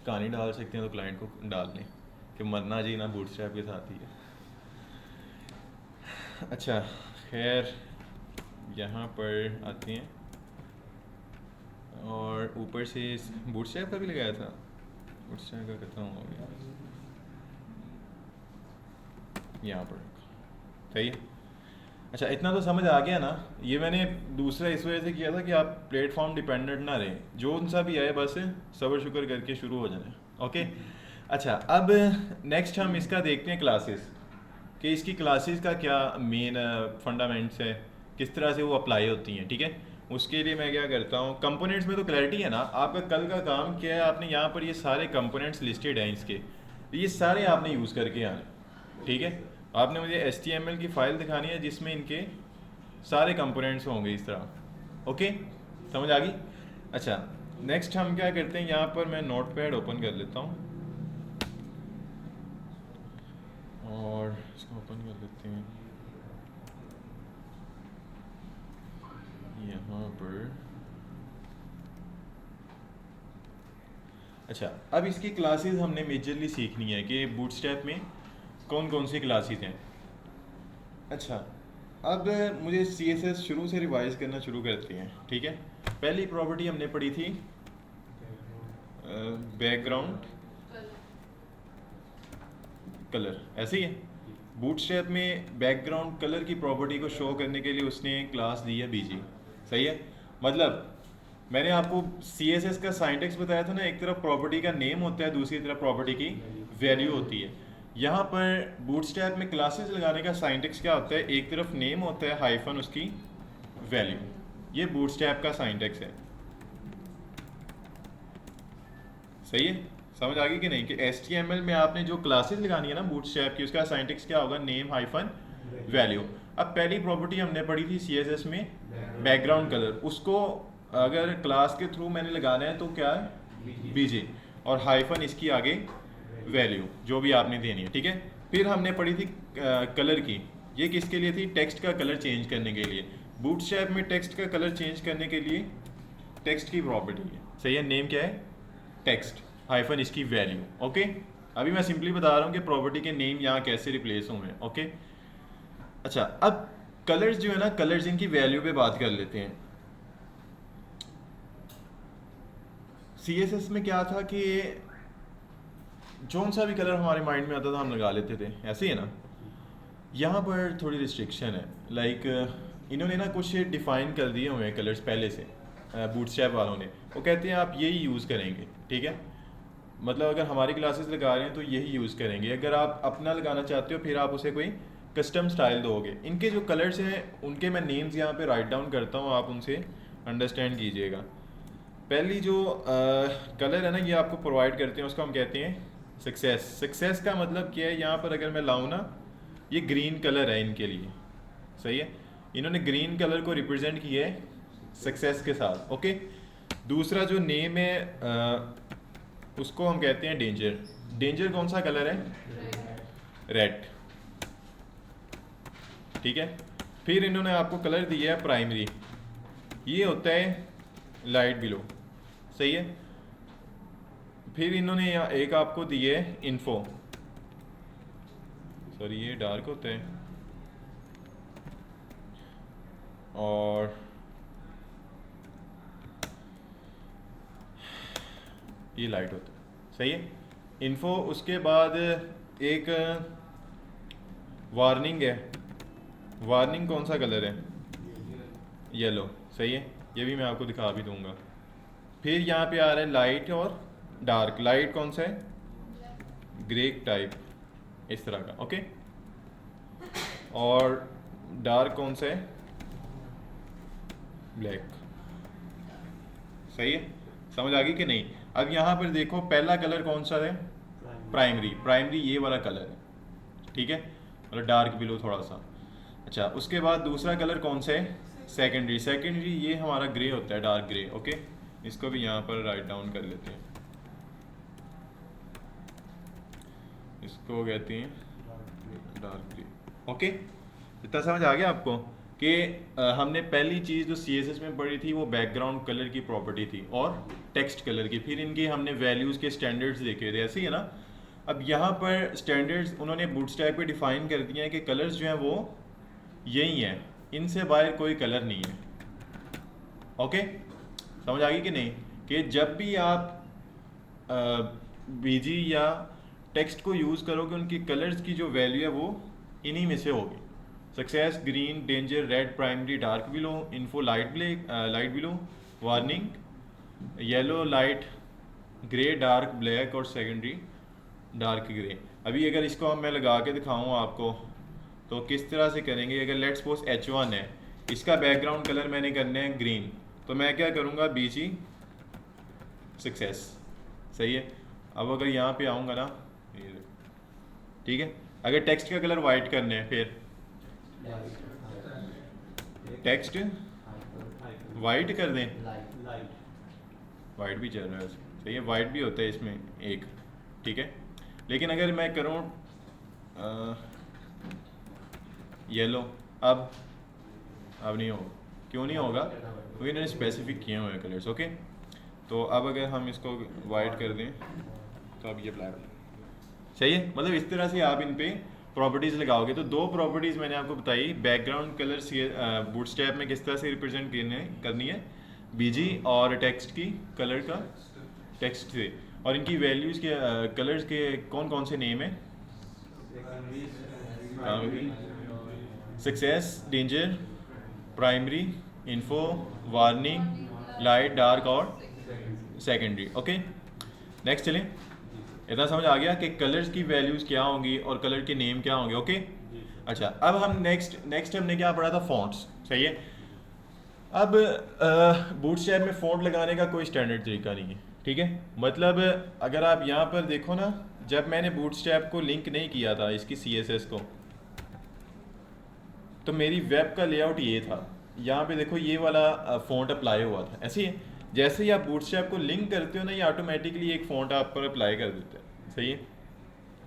कहानी डाल सकते हैं तो क्लाइंट को डाल लें कि मरना जी ना बूटस्ट्रैप के साथ ही है। अच्छा खैर, यहाँ पर आते हैं और ऊपर से बूटस्ट्रैप का भी लगाया था, बूटस्ट्रैप का खत्म हो गया यहाँ पर, सही है। अच्छा, इतना तो समझ आ गया ना। ये मैंने दूसरा इस वजह से किया था कि आप प्लेटफॉर्म डिपेंडेंट ना रहें, जो उनसा भी आए बस सब्र शुक्र करके शुरू हो जाए। ओके, अच्छा अब नेक्स्ट हम इसका देखते हैं क्लासेस, कि इसकी क्लासेस का क्या मेन फंडामेंट्स है, किस तरह से वो अप्लाई होती हैं, ठीक है। उसके लिए मैं क्या करता हूँ, कंपोनेंट्स में तो क्लैरिटी है ना, आपका कल का काम क्या है, आपने यहाँ पर ये सारे कंपोनेंट्स लिस्टेड हैं इसके, ये सारे आपने यूज़ करके आने, ठीक है। आपने मुझे HTML की फ़ाइल दिखानी है जिसमें इनके सारे कंपोनेंट्स होंगे इस तरह, ओके, समझ आ गई। अच्छा, नेक्स्ट हम क्या करते हैं, यहाँ पर मैं नोटपैड ओपन कर लेता हूँ और इसको ओपन कर लेते हैं यहाँ पर। अच्छा, अब इसकी क्लासेस हमने मेजरली सीखनी है कि बूटस्ट्रैप में कौन कौन सी क्लासेस हैं। अच्छा, अब मुझे CSS शुरू से रिवाइज करना शुरू करते हैं, ठीक है। पहली प्रॉपर्टी हमने पढ़ी थी बैकग्राउंड कलर, ऐसे ही है। बूटस्ट्रैप में बैकग्राउंड कलर की प्रॉपर्टी को शो करने के लिए उसने क्लास दी है BG, सही है। मतलब मैंने आपको CSS का सिंटैक्स बताया था ना, एक तरफ प्रॉपर्टी का नेम होता है, दूसरी तरफ प्रॉपर्टी की वैल्यू होती है। यहाँ पर बूटस्ट्रैप में क्लासेस लगाने का सिंटैक्स क्या होता है, एक तरफ नेम होता है हाइफन उसकी वैल्यू, ये बूटस्ट्रैप का सिंटैक्स है, सही है। समझ आ गई कि नहीं, कि HTML में आपने जो क्लासेस लगानी है ना बूटस्ट्रैप की, उसका सिंटैक्स क्या होगा, नेम हाइफन वैल्यू। अब पहली प्रॉपर्टी हमने पढ़ी थी CSS में बैकग्राउंड कलर, उसको अगर क्लास के थ्रू मैंने लगाना है तो क्या है, BG, और हाइफन इसकी आगे वैल्यू जो भी आपने देनी है, ठीक है। फिर हमने पढ़ी थी कलर की, ये किसके लिए थी, टेक्स्ट का कलर चेंज करने के लिए। बूटस्ट्रैप में टेक्स्ट का कलर चेंज करने के लिए टेक्स्ट की प्रॉपर्टी है, सही है। नेम क्या है, टेक्स्ट, हाइफन इसकी वैल्यू, ओके। अभी मैं सिंपली बता रहा हूँ कि प्रॉपर्टी के नेम यहाँ कैसे रिप्लेस हुए हैं, ओके। अच्छा, अब कलर्स जो है ना, कलर्स इनकी वैल्यू पे बात कर लेते हैं। CSS में क्या था कि जौन सा भी कलर हमारे माइंड में आता था हम लगा लेते थे, ऐसे ही है ना। यहाँ पर थोड़ी रिस्ट्रिक्शन है, लाइक इन्होंने ना कुछ डिफ़ाइन कर दिए हुए हैं कलर्स पहले से, बूटस्ट्रैप वालों ने। वो कहते हैं आप यही यूज़ करेंगे, ठीक है। मतलब अगर हमारी क्लासेस लगा रहे हैं तो यही यूज़ करेंगे, अगर आप अपना लगाना चाहते हो फिर आप उसे कोई कस्टम स्टाइल दोगे। इनके जो कलर्स हैं उनके मैं नेम्स यहाँ पे राइट डाउन करता हूँ, आप उनसे अंडरस्टैंड कीजिएगा। पहली जो कलर है ना, ये आपको प्रोवाइड करते हैं, उसको हम कहते हैं सक्सेस। सक्सेस का मतलब क्या है, यहाँ पर अगर मैं लाऊँ ना, ये ग्रीन कलर है इनके लिए, सही है। इन्होंने ग्रीन कलर को रिप्रेजेंट किया है सक्सेस के साथ, ओके। दूसरा जो नेम है उसको हम कहते हैं डेंजर। डेंजर कौन सा कलर है, रेड, ठीक है। फिर इन्होंने आपको कलर दिया है प्राइमरी, ये होता है लाइट बिलो, सही है। फिर इन्होंने यहाँ एक आपको दिए है इन्फो, सॉरी ये डार्क होता है, और ये लाइट होता है, सही है, इन्फो। उसके बाद एक वार्निंग है, वार्निंग कौन सा कलर है, येलो, सही है। ये भी मैं आपको दिखा भी दूंगा। फिर यहाँ पे आ रहा है लाइट और डार्क। लाइट कौन सा है, ग्रे टाइप, इस तरह का, ओके। और डार्क कौन सा है, ब्लैक, सही है। समझ आ गई कि नहीं। अब यहाँ पर देखो पहला कलर कौन सा है, प्राइमरी। प्राइमरी ये वाला कलर है, ठीक है, मतलब डार्क ब्लू थोड़ा सा। अच्छा, उसके बाद दूसरा कलर कौन सा है, सेकेंडरी। सेकेंडरी ये हमारा ग्रे होता है, डार्क ग्रे, ओके। इसको भी यहाँ पर राइट डाउन कर लेते हैं, इसको कहते हैं डार्क ग्रे, ओके। इतना समझ आ गया आपको कि हमने पहली चीज़ जो CSS में पढ़ी थी वो बैकग्राउंड कलर की प्रॉपर्टी थी और टेक्स्ट कलर की। फिर इनके हमने वैल्यूज़ के स्टैंडर्ड्स देखे थे, ऐसे ही है ना। अब यहाँ पर स्टैंडर्ड्स उन्होंने बूटस्ट्रैप पे डिफ़ाइन कर दिए हैं कि कलर्स जो हैं वो यही हैं, इनसे बाहर कोई कलर नहीं है, ओके। समझ आ गई कि नहीं, कि जब भी आप BG या टेक्स्ट को यूज़ करोगे उनकी कलर्स की जो वैल्यू है वो इन्हीं में से होगी। Success green, danger red, primary dark below, info light black, light below, warning yellow, light grey, dark black, और सेकेंडरी डार्क ग्रे। अभी अगर इसको मैं लगा के दिखाऊँ आपको तो किस तरह से करेंगे। अगर लेट्स सपोज H1 है, इसका बैकग्राउंड कलर मैंने करना है ग्रीन, तो मैं क्या करूँगा BG सक्सेस, सही है। अब अगर यहाँ पे आऊँगा ना, ठीक है, अगर टेक्स्ट का कलर वाइट करना है फिर टेक्स्ट वाइट कर दें, वाइट भी चल रहा है, सही है, वाइट भी होता है इसमें एक, ठीक है। लेकिन अगर मैं करूँ येलो, अब नहीं होगा, क्यों नहीं होगा, क्योंकि इन्होंने स्पेसिफिक किए हुए हैं कलर्स, ओके। तो अब अगर हम इसको वाइट कर दें तो अब ये ब्लैक, सही है। मतलब इस तरह से आप इन पे प्रॉपर्टीज़ लगाओगे। तो दो प्रॉपर्टीज़ मैंने आपको बताई, बैकग्राउंड कलर बूटस्ट्रैप में किस तरह से रिप्रेजेंट करनी है BG, और टेक्स्ट की कलर का टेक्स्ट से, और इनकी वैल्यूज़ के कलर्स के कौन कौन से नेम है, success, danger, primary, info, warning, light, dark और सेकेंडरी, ओके। नेक्स्ट चलें, इतना समझ आ गया कि कलर्स की वैल्यूज़ क्या होंगी और कलर के नेम क्या होंगे, ओके। अच्छा, अब हम नेक्स्ट हमने क्या पढ़ा था, फ़ॉन्ट्स, सही है। अब बूटस्ट्रैप में फ़ॉन्ट लगाने का कोई स्टैंडर्ड तरीका नहीं है, ठीक है। मतलब अगर आप यहाँ पर देखो ना, जब मैंने बूटस्ट्रैप को लिंक नहीं किया था इसकी CSS को, तो मेरी वेब का लेआउट ये था, यहाँ पे देखो ये वाला फ़ॉन्ट अप्लाई हुआ था, ऐसे ही जैसे ही आप बूटस्ट्रैप को लिंक करते हो ना, ये ऑटोमेटिकली एक फ़ॉन्ट आप पर अप्लाई कर देता है, सही है।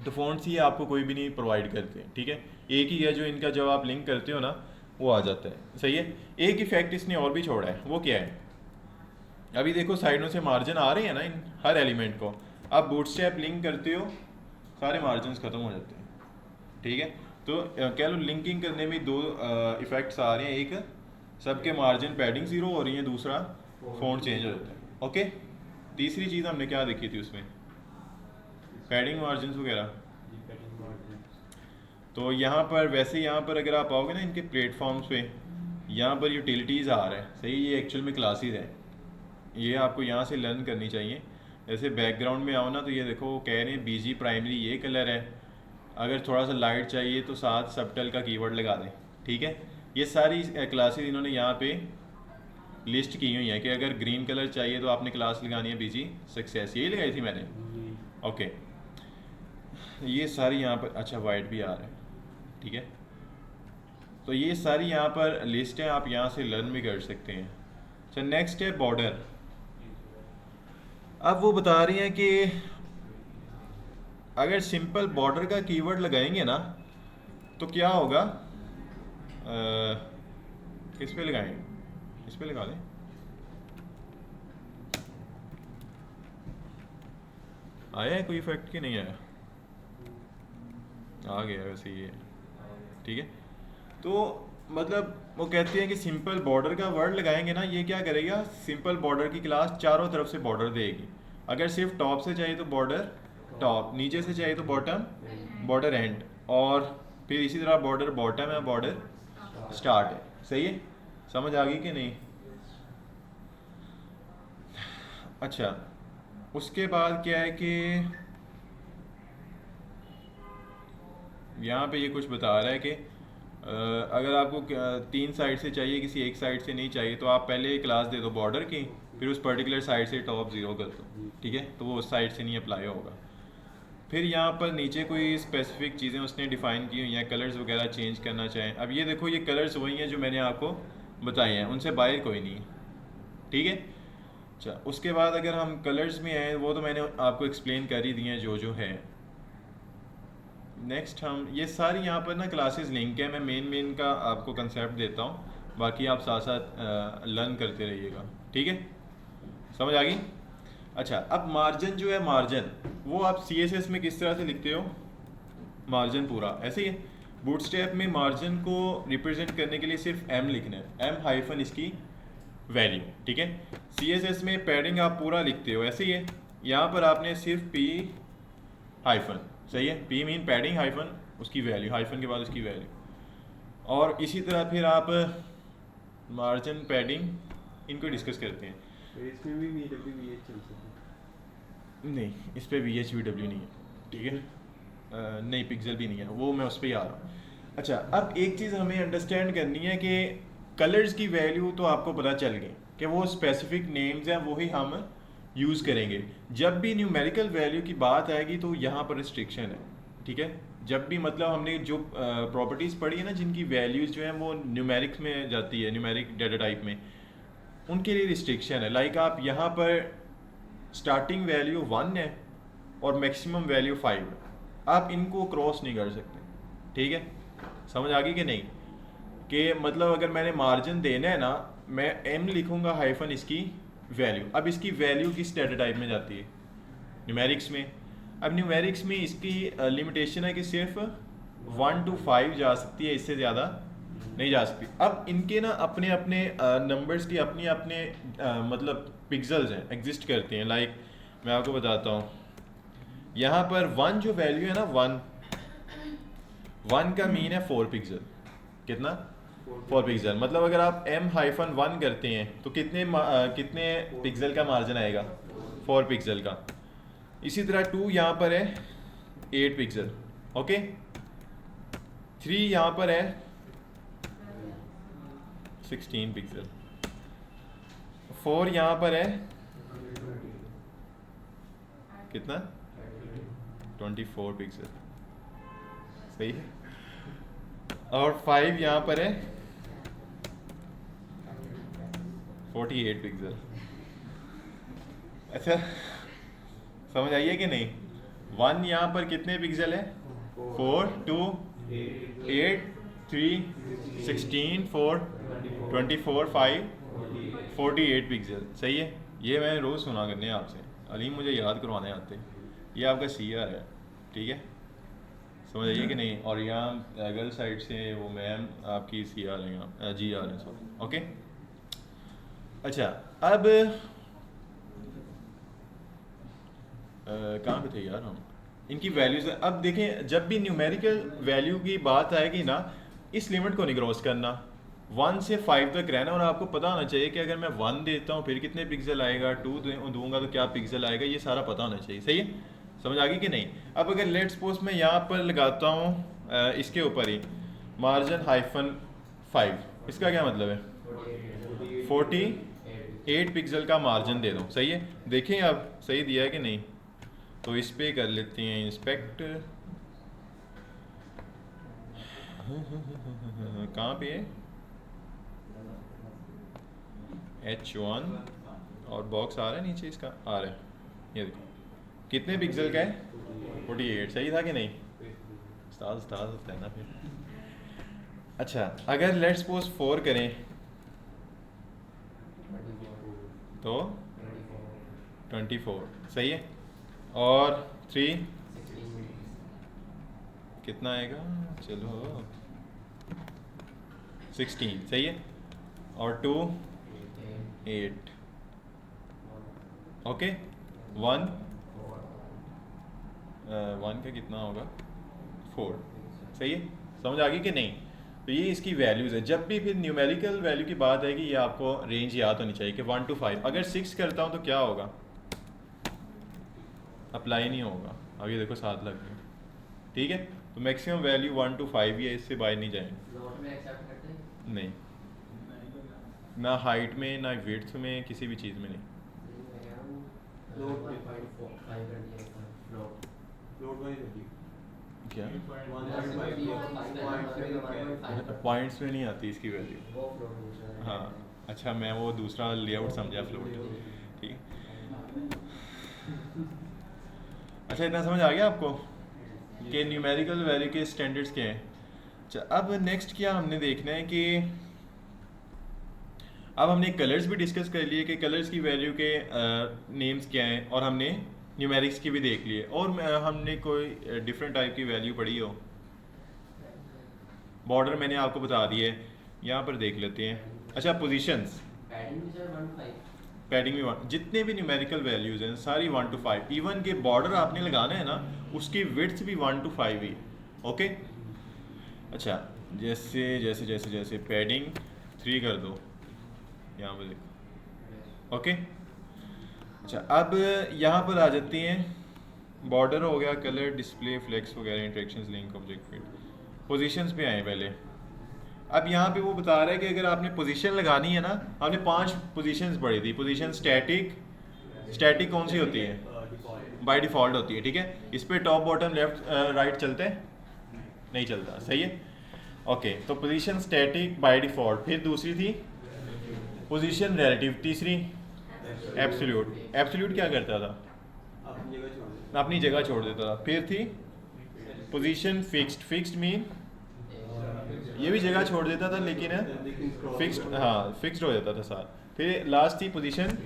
तो फ़ॉन्ट्स ही आपको कोई भी नहीं प्रोवाइड करते हैं, ठीक है। एक ही है जो इनका जब आप लिंक करते हो ना वो आ जाता है, सही है। एक इफेक्ट इसने और भी छोड़ा है, वो क्या है, अभी देखो साइडों से मार्जिन आ रहे हैं ना इन हर एलिमेंट को, आप बूटस्ट्रैप लिंक करते हो सारे मार्जिन ख़त्म हो जाते हैं, ठीक है। तो कह लो लिंकिंग करने में दो इफेक्ट्स आ रहे हैं, एक सबके मार्जिन पैडिंग 0 हो रही है, दूसरा फ़ॉन्ट चेंज हो जाता है, ओके। तीसरी चीज़ हमने क्या देखी थी उसमें, पैडिंग मार्जिन वगैरह। तो यहाँ पर वैसे यहाँ पर अगर आप आओगे ना इनके प्लेटफॉर्म्स पे, यहाँ पर यूटिलिटीज़ आ रहा है, सही, ये एक्चुअल में क्लासेस है, ये आपको यहाँ से लर्न करनी चाहिए। जैसे बैकग्राउंड में आओ ना, तो ये देखो वो कह रहे हैं BG प्राइमरी ये कलर है, अगर थोड़ा सा लाइट चाहिए तो साथ सबटल का कीवर्ड लगा दें, ठीक है। ये सारी क्लासेस इन्होंने यहाँ पे लिस्ट की हुई है कि अगर ग्रीन कलर चाहिए तो आपने क्लास लगानी है BG सक्सेस, यही लगाई थी मैंने, ओके। ये सारी यहाँ पर, अच्छा वाइट भी आ रहा है, ठीक है। तो ये सारी यहाँ पर लिस्ट है, आप यहाँ से लर्न भी कर सकते हैं। अच्छा, नेक्स्ट है बॉर्डर। अब वो बता रही हैं कि अगर सिंपल बॉर्डर का कीवर्ड लगाएंगे ना तो क्या होगा, किस पे लगाएंगे, इस पे लगा दें, आया है कोई इफेक्ट कि नहीं आया, आ गया वैसे ये, ठीक है। तो मतलब वो कहते हैं कि सिंपल बॉर्डर का वर्ड लगाएंगे ना, ये क्या करेगा, सिंपल बॉर्डर की क्लास चारों तरफ से बॉर्डर देगी। अगर सिर्फ टॉप से चाहिए तो बॉर्डर टॉप, नीचे से चाहिए तो बॉटम, बॉर्डर एंड, और फिर इसी तरह बॉर्डर बॉटम है, बॉर्डर स्टार्ट है, सही है। समझ आ गई कि नहीं। अच्छा, उसके बाद क्या है कि यहाँ पे ये कुछ बता रहा है कि अगर आपको 3 साइड से चाहिए, किसी एक साइड से नहीं चाहिए, तो आप पहले क्लास दे दो बॉर्डर की, फिर उस पर्टिकुलर साइड से टॉप 0 कर दो, ठीक है, तो वो उस साइड से नहीं अप्लाई होगा। फिर यहाँ पर नीचे कोई स्पेसिफिक चीज़ें उसने डिफ़ाइन की हुई हैं, कलर्स वगैरह चेंज करना चाहें। अब ये देखो, ये कलर्स वही हैं जो मैंने आपको बताए हैं, उनसे बाहर कोई नहीं है, ठीक है। अच्छा, उसके बाद अगर हम कलर्स में आए, वो तो मैंने आपको एक्सप्लेन कर ही दिए हैं जो है। नेक्स्ट हम ये सारी यहाँ पर ना क्लासेस लिंक है, मैं मेन का आपको कंसेप्ट देता हूँ, बाकी आप साथ साथ लर्न करते रहिएगा, ठीक है। समझ आ गई। अच्छा, अब मार्जिन जो है, मार्जिन वो आप CSS में किस तरह से लिखते हो, मार्जिन पूरा ऐसे ही है। बूटस्ट्रैप में मार्जिन को रिप्रेजेंट करने के लिए सिर्फ M लिखना है, M हाइफन इसकी वैल्यू, ठीक है। CSS में पैडिंग आप पूरा लिखते हो, ऐसे ही है। यहाँ पर आपने सिर्फ P हाइफन, सही है, P मीन पैडिंग हाइफन उसकी वैल्यू, हाइफन के बाद उसकी वैल्यू, और इसी तरह फिर आप मार्जिन पैडिंग इनको डिस्कस करते हैं। तो इसमें भी VW VH चल सकता नहीं, इस पर VH VW नहीं है, ठीक है। नहीं, पिक्सल भी नहीं है, वो मैं उस पर ही आ रहा हूँ। अच्छा, अब एक चीज़ हमें अंडरस्टैंड करनी है कि कलर्स की वैल्यू तो आपको पता चल गई कि वो स्पेसिफिक नेम्स हैं, वही हम यूज़ करेंगे। जब भी न्यूमेरिकल वैल्यू की बात आएगी तो यहाँ पर रिस्ट्रिक्शन है, ठीक है। जब भी मतलब हमने जो प्रॉपर्टीज़ पढ़ी है ना, जिनकी वैल्यूज़ जो हैं वो न्यूमेरिक्स में जाती है, न्यूमेरिक डाटा टाइप में, उनके लिए रिस्ट्रिक्शन है। लाइक आप यहाँ पर स्टार्टिंग वैल्यू 1 है और मैक्सिमम वैल्यू 5 है, आप इनको क्रॉस नहीं कर सकते, ठीक है। समझ आ गई कि नहीं? कि मतलब अगर मैंने मार्जिन देना है ना, मैं m लिखूंगा हाइफन इसकी वैल्यू। अब इसकी वैल्यू किस डाटा टाइप में जाती है? न्यूमेरिक्स में। अब न्यूमेरिक्स में इसकी लिमिटेशन है कि सिर्फ 1 to 5 जा सकती है, इससे ज़्यादा नहीं जा सकती। अब इनके ना अपने अपने नंबर्स की अपनी अपने मतलब पिक्सल्स हैं, एग्जिस्ट करते हैं। लाइक मैं आपको बताता हूँ, यहाँ पर 1 जो वैल्यू है ना, 1 का मीन है 4 पिक्सल। कितना? 4 पिक्सल। मतलब अगर आप m-1 करते हैं तो कितने पिक्सल का मार्जिन आएगा? 4 पिक्सल का। इसी तरह 2 यहाँ पर है 8 पिक्सल, ओके। 3 यहाँ पर है 16 पिक्सल। 4 यहाँ पर है कितना? 24 पिक्सल, सही है। और 5 यहाँ पर है 48 पिक्सल। अच्छा, समझ आइए कि नहीं? 1 यहाँ पर कितने पिक्सल है? 4, 2, 8, 3, 16, 4, 24, 5, 48 पिक्सल, सही है। ये मैं रोज़ सुना करने आपसे, अलीम मुझे याद करवाने आते। ये आपका CR है, ठीक है, समझ आइए कि नहीं? और यहाँ गर्ल साइड से वो मैम आपकी CR है, यहाँ GR है, सॉरी, ओके। अच्छा, अब कहाँ पे थे यार हम? इनकी वैल्यूज। अब देखें, जब भी न्यूमेरिकल वैल्यू की बात आएगी ना, इस लिमिट को नहीं क्रॉस करना, 1 से 5 तक रहना। और आपको पता होना चाहिए कि अगर मैं 1 देता हूँ फिर कितने पिक्सल आएगा, 2 दूंगा तो क्या पिक्सल आएगा, ये सारा पता होना चाहिए, सही है। समझ आ गई कि नहीं? अब अगर लेट्स सपोज मैं यहाँ पर लगाता हूँ इसके ऊपर ही मार्जिन -5, इसका क्या मतलब है? 48 पिक्सल का मार्जिन दे दो, सही है। देखें अब सही दिया है कि नहीं? तो इस पे कर लेते हैं इंस्पेक्ट। कहाँ पे है? H1 और बॉक्स आ रहा है नीचे, इसका आ रहा है, ये देखो कितने पिक्सल का है? 48, सही था कि नहीं? उस्ताद कहना फिर। अच्छा, अगर लेट्स सपोज 4 करें तो 24, सही है। और 3 कितना आएगा? चलो 16, सही है। और 2 8, ओके। 1 का कितना होगा? 4, सही है। समझ आ गई कि नहीं? तो ये इसकी वैल्यूज़ है। जब भी फिर न्यूमेरिकल वैल्यू की बात आएगी, ये आपको रेंज याद होनी चाहिए कि 1 to 5। अगर 6 करता हूँ तो क्या होगा? अप्लाई नहीं होगा। अब ये देखो 7 लग गए, ठीक है। तो मैक्सिमम वैल्यू 1 to 5 ही है, इससे बाहर नहीं जाएंगे। नहीं, ना हाइट में, ना विड्थ में, किसी भी चीज़ में नहीं। क्या पॉइंट्स में नहीं आती इसकी वैल्यू? हाँ, अच्छा, मैं वो दूसरा लेआउट समझा, फ्लोट, ठीक है। अच्छा, इतना समझ आ गया आपको कि न्यूमेरिकल वैल्यू के स्टैंडर्ड्स क्या हैं? अच्छा, अब नेक्स्ट क्या हमने देखना है कि अब हमने कलर्स भी डिस्कस कर लिए कि कलर्स की वैल्यू के नेम्स क्या हैं, और हमने न्यूमेरिक्स की भी देख लिए। और हमने कोई डिफरेंट टाइप की वैल्यू पढ़ी हो? बॉर्डर मैंने आपको बता दिया है, यहाँ पर देख लेते हैं। अच्छा, पोजीशंस, पैडिंग भी 1, जितने भी न्यूमेरिकल वैल्यूज़ हैं सारी 1 to 5। इवन के बॉर्डर आपने लगाना है ना, उसकी विड्थ भी 1 to 5 ही, ओके। अच्छा, जैसे जैसे जैसे जैसे पैडिंग 3 कर दो, यहाँ पर देखो, ओके। अच्छा, अब यहाँ पर आ जाती हैं। बॉर्डर हो गया, कलर, डिस्प्ले, फ्लेक्स वगैरह, interactions, link, object, field. Positions पे आए पहले। अब यहाँ पे वो बता रहा है कि अगर आपने पोजीशन लगानी है ना, आपने 5 पोजीशंस पढ़ी थी। पोजीशन स्टैटिक कौन सी होती है? डिफॉल्ट बाय डिफ़ॉल्ट होती है, ठीक है। इस पे टॉप बॉटम लेफ्ट राइट चलते हैं? नहीं चलता, सही है। ओके, तो पोजीशन स्टैटिक बाय डिफ़ॉल्ट, फिर दूसरी थी पोजीशन रिलेटिव, तीसरी एब्सोल्यूट क्या करता था? अपनी जगह छोड़ दें। अपनी जगह छोड़ देता था। फिर थी पोजीशन फिक्स्ड मीन ये भी जगह छोड़ देता था लेकिन फिक्स्ड, हाँ फिक्स्ड हो जाता था साथ। फिर लास्ट थी पोजीशन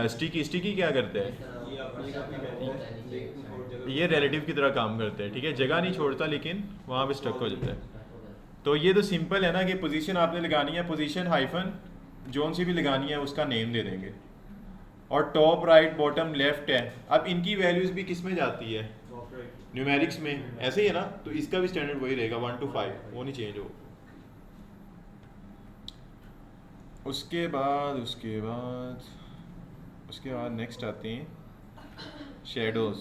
स्टिकी क्या करते हैं? ये अपनी जगह पे बैठता है लेकिन और जगह ये रिलेटिव की तरह काम करते हैं, ठीक है। जगह नहीं छोड़ता लेकिन वहाँ पे स्टक हो जाता है। तो ये तो सिंपल है ना कि पोजीशन आपने लगानी है, पोजीशन हाइफन जोन सी भी लगानी है उसका नेम दे देंगे, और टॉप राइट बॉटम लेफ्ट है। अब इनकी वैल्यूज भी किस में जाती है? टॉप राइट न्यूमेरिक्स में, ऐसे ही है ना। तो इसका भी स्टैंडर्ड वही रहेगा 1 to 5, वो नहीं चेंज हो। उसके बाद नेक्स्ट आते हैं शेडोज़।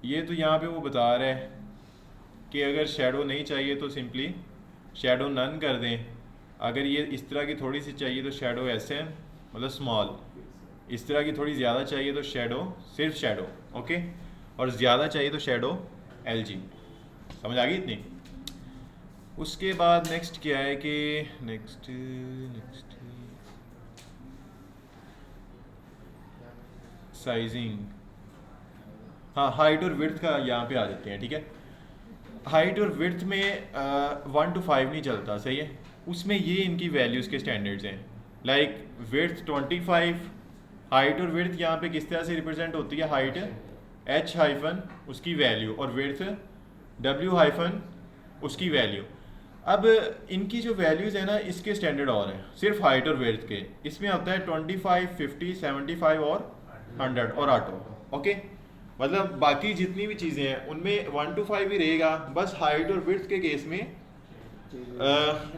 ये तो यहाँ पे वो बता रहा है कि अगर शेडो नहीं चाहिए तो सिंपली शेडो नन कर दें। अगर ये इस तरह की थोड़ी सी चाहिए तो शेडो SM मतलब स्मॉल, इस तरह की थोड़ी ज़्यादा चाहिए तो सिर्फ शेडो, ओके। और ज़्यादा चाहिए तो शेडो LG। समझ आ गई इतनी? उसके बाद नेक्स्ट क्या है कि नेक्स्ट साइजिंग, हाँ हाइट और विड्थ का यहाँ पे आ जाते हैं, ठीक है। हाइट और विड्थ में 1 to 5 नहीं चलता, सही है। उसमें ये इनकी वैल्यूज़ के स्टैंडर्ड्स हैं। लाइक विड्थ 25, हाइट और विड्थ यहाँ पे किस तरह से रिप्रेजेंट होती है? हाइट H हाइफन उसकी वैल्यू और विड्थ W हाइफन उसकी वैल्यू। अब इनकी जो वैल्यूज़ है ना इसके स्टैंडर्ड और हैं, सिर्फ हाइट और विड्थ के। इसमें होता है 25, 50, 75 और 100 और ऑटो, ओके। मतलब बाकी जितनी भी चीज़ें हैं उनमें 1 to 5 ही रहेगा, बस हाइट और विड्थ के केस में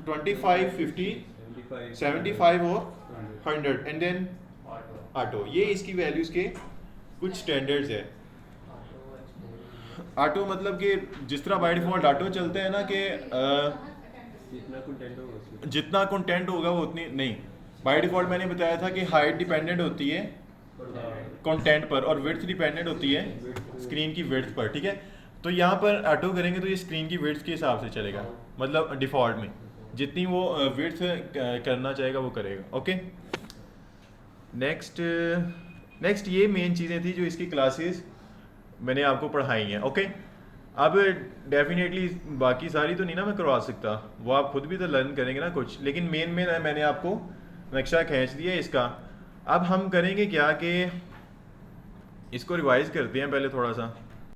25, 50, 75 और 100 एंड देन ऑटो। ये इसकी वैल्यूज़ के कुछ स्टैंडर्ड्स है। ऑटो मतलब कि जिस तरह बाय डिफ़ॉल्ट ऑटो चलते हैं ना कि जितना कंटेंट होगा उसमें जितना कंटेंट होगा वो उतनी नहीं। बाय डिफ़ॉल्ट मैंने बताया था कि हाइट डिपेंडेंट होती है कंटेंट पर और विड्थ डिपेंडेंट होती है स्क्रीन की विड्थ पर, ठीक है। तो यहाँ पर ऑटो करेंगे तो ये स्क्रीन की विड्थ के हिसाब से चलेगा, मतलब डिफ़ॉल्ट में जितनी वो विड्थ करना चाहेगा वो करेगा, ओके। नेक्स्ट ये मेन चीज़ें थी जो इसकी क्लासेस मैंने आपको पढ़ाई हैं, ओके। अब डेफिनेटली बाकी सारी तो नहीं ना मैं करवा सकता, वो आप खुद भी तो लर्न करेंगे ना कुछ, लेकिन मेन मैंने आपको नक्शा खींच दिया इसका। अब हम करेंगे क्या कि इसको रिवाइज करते हैं पहले थोड़ा सा।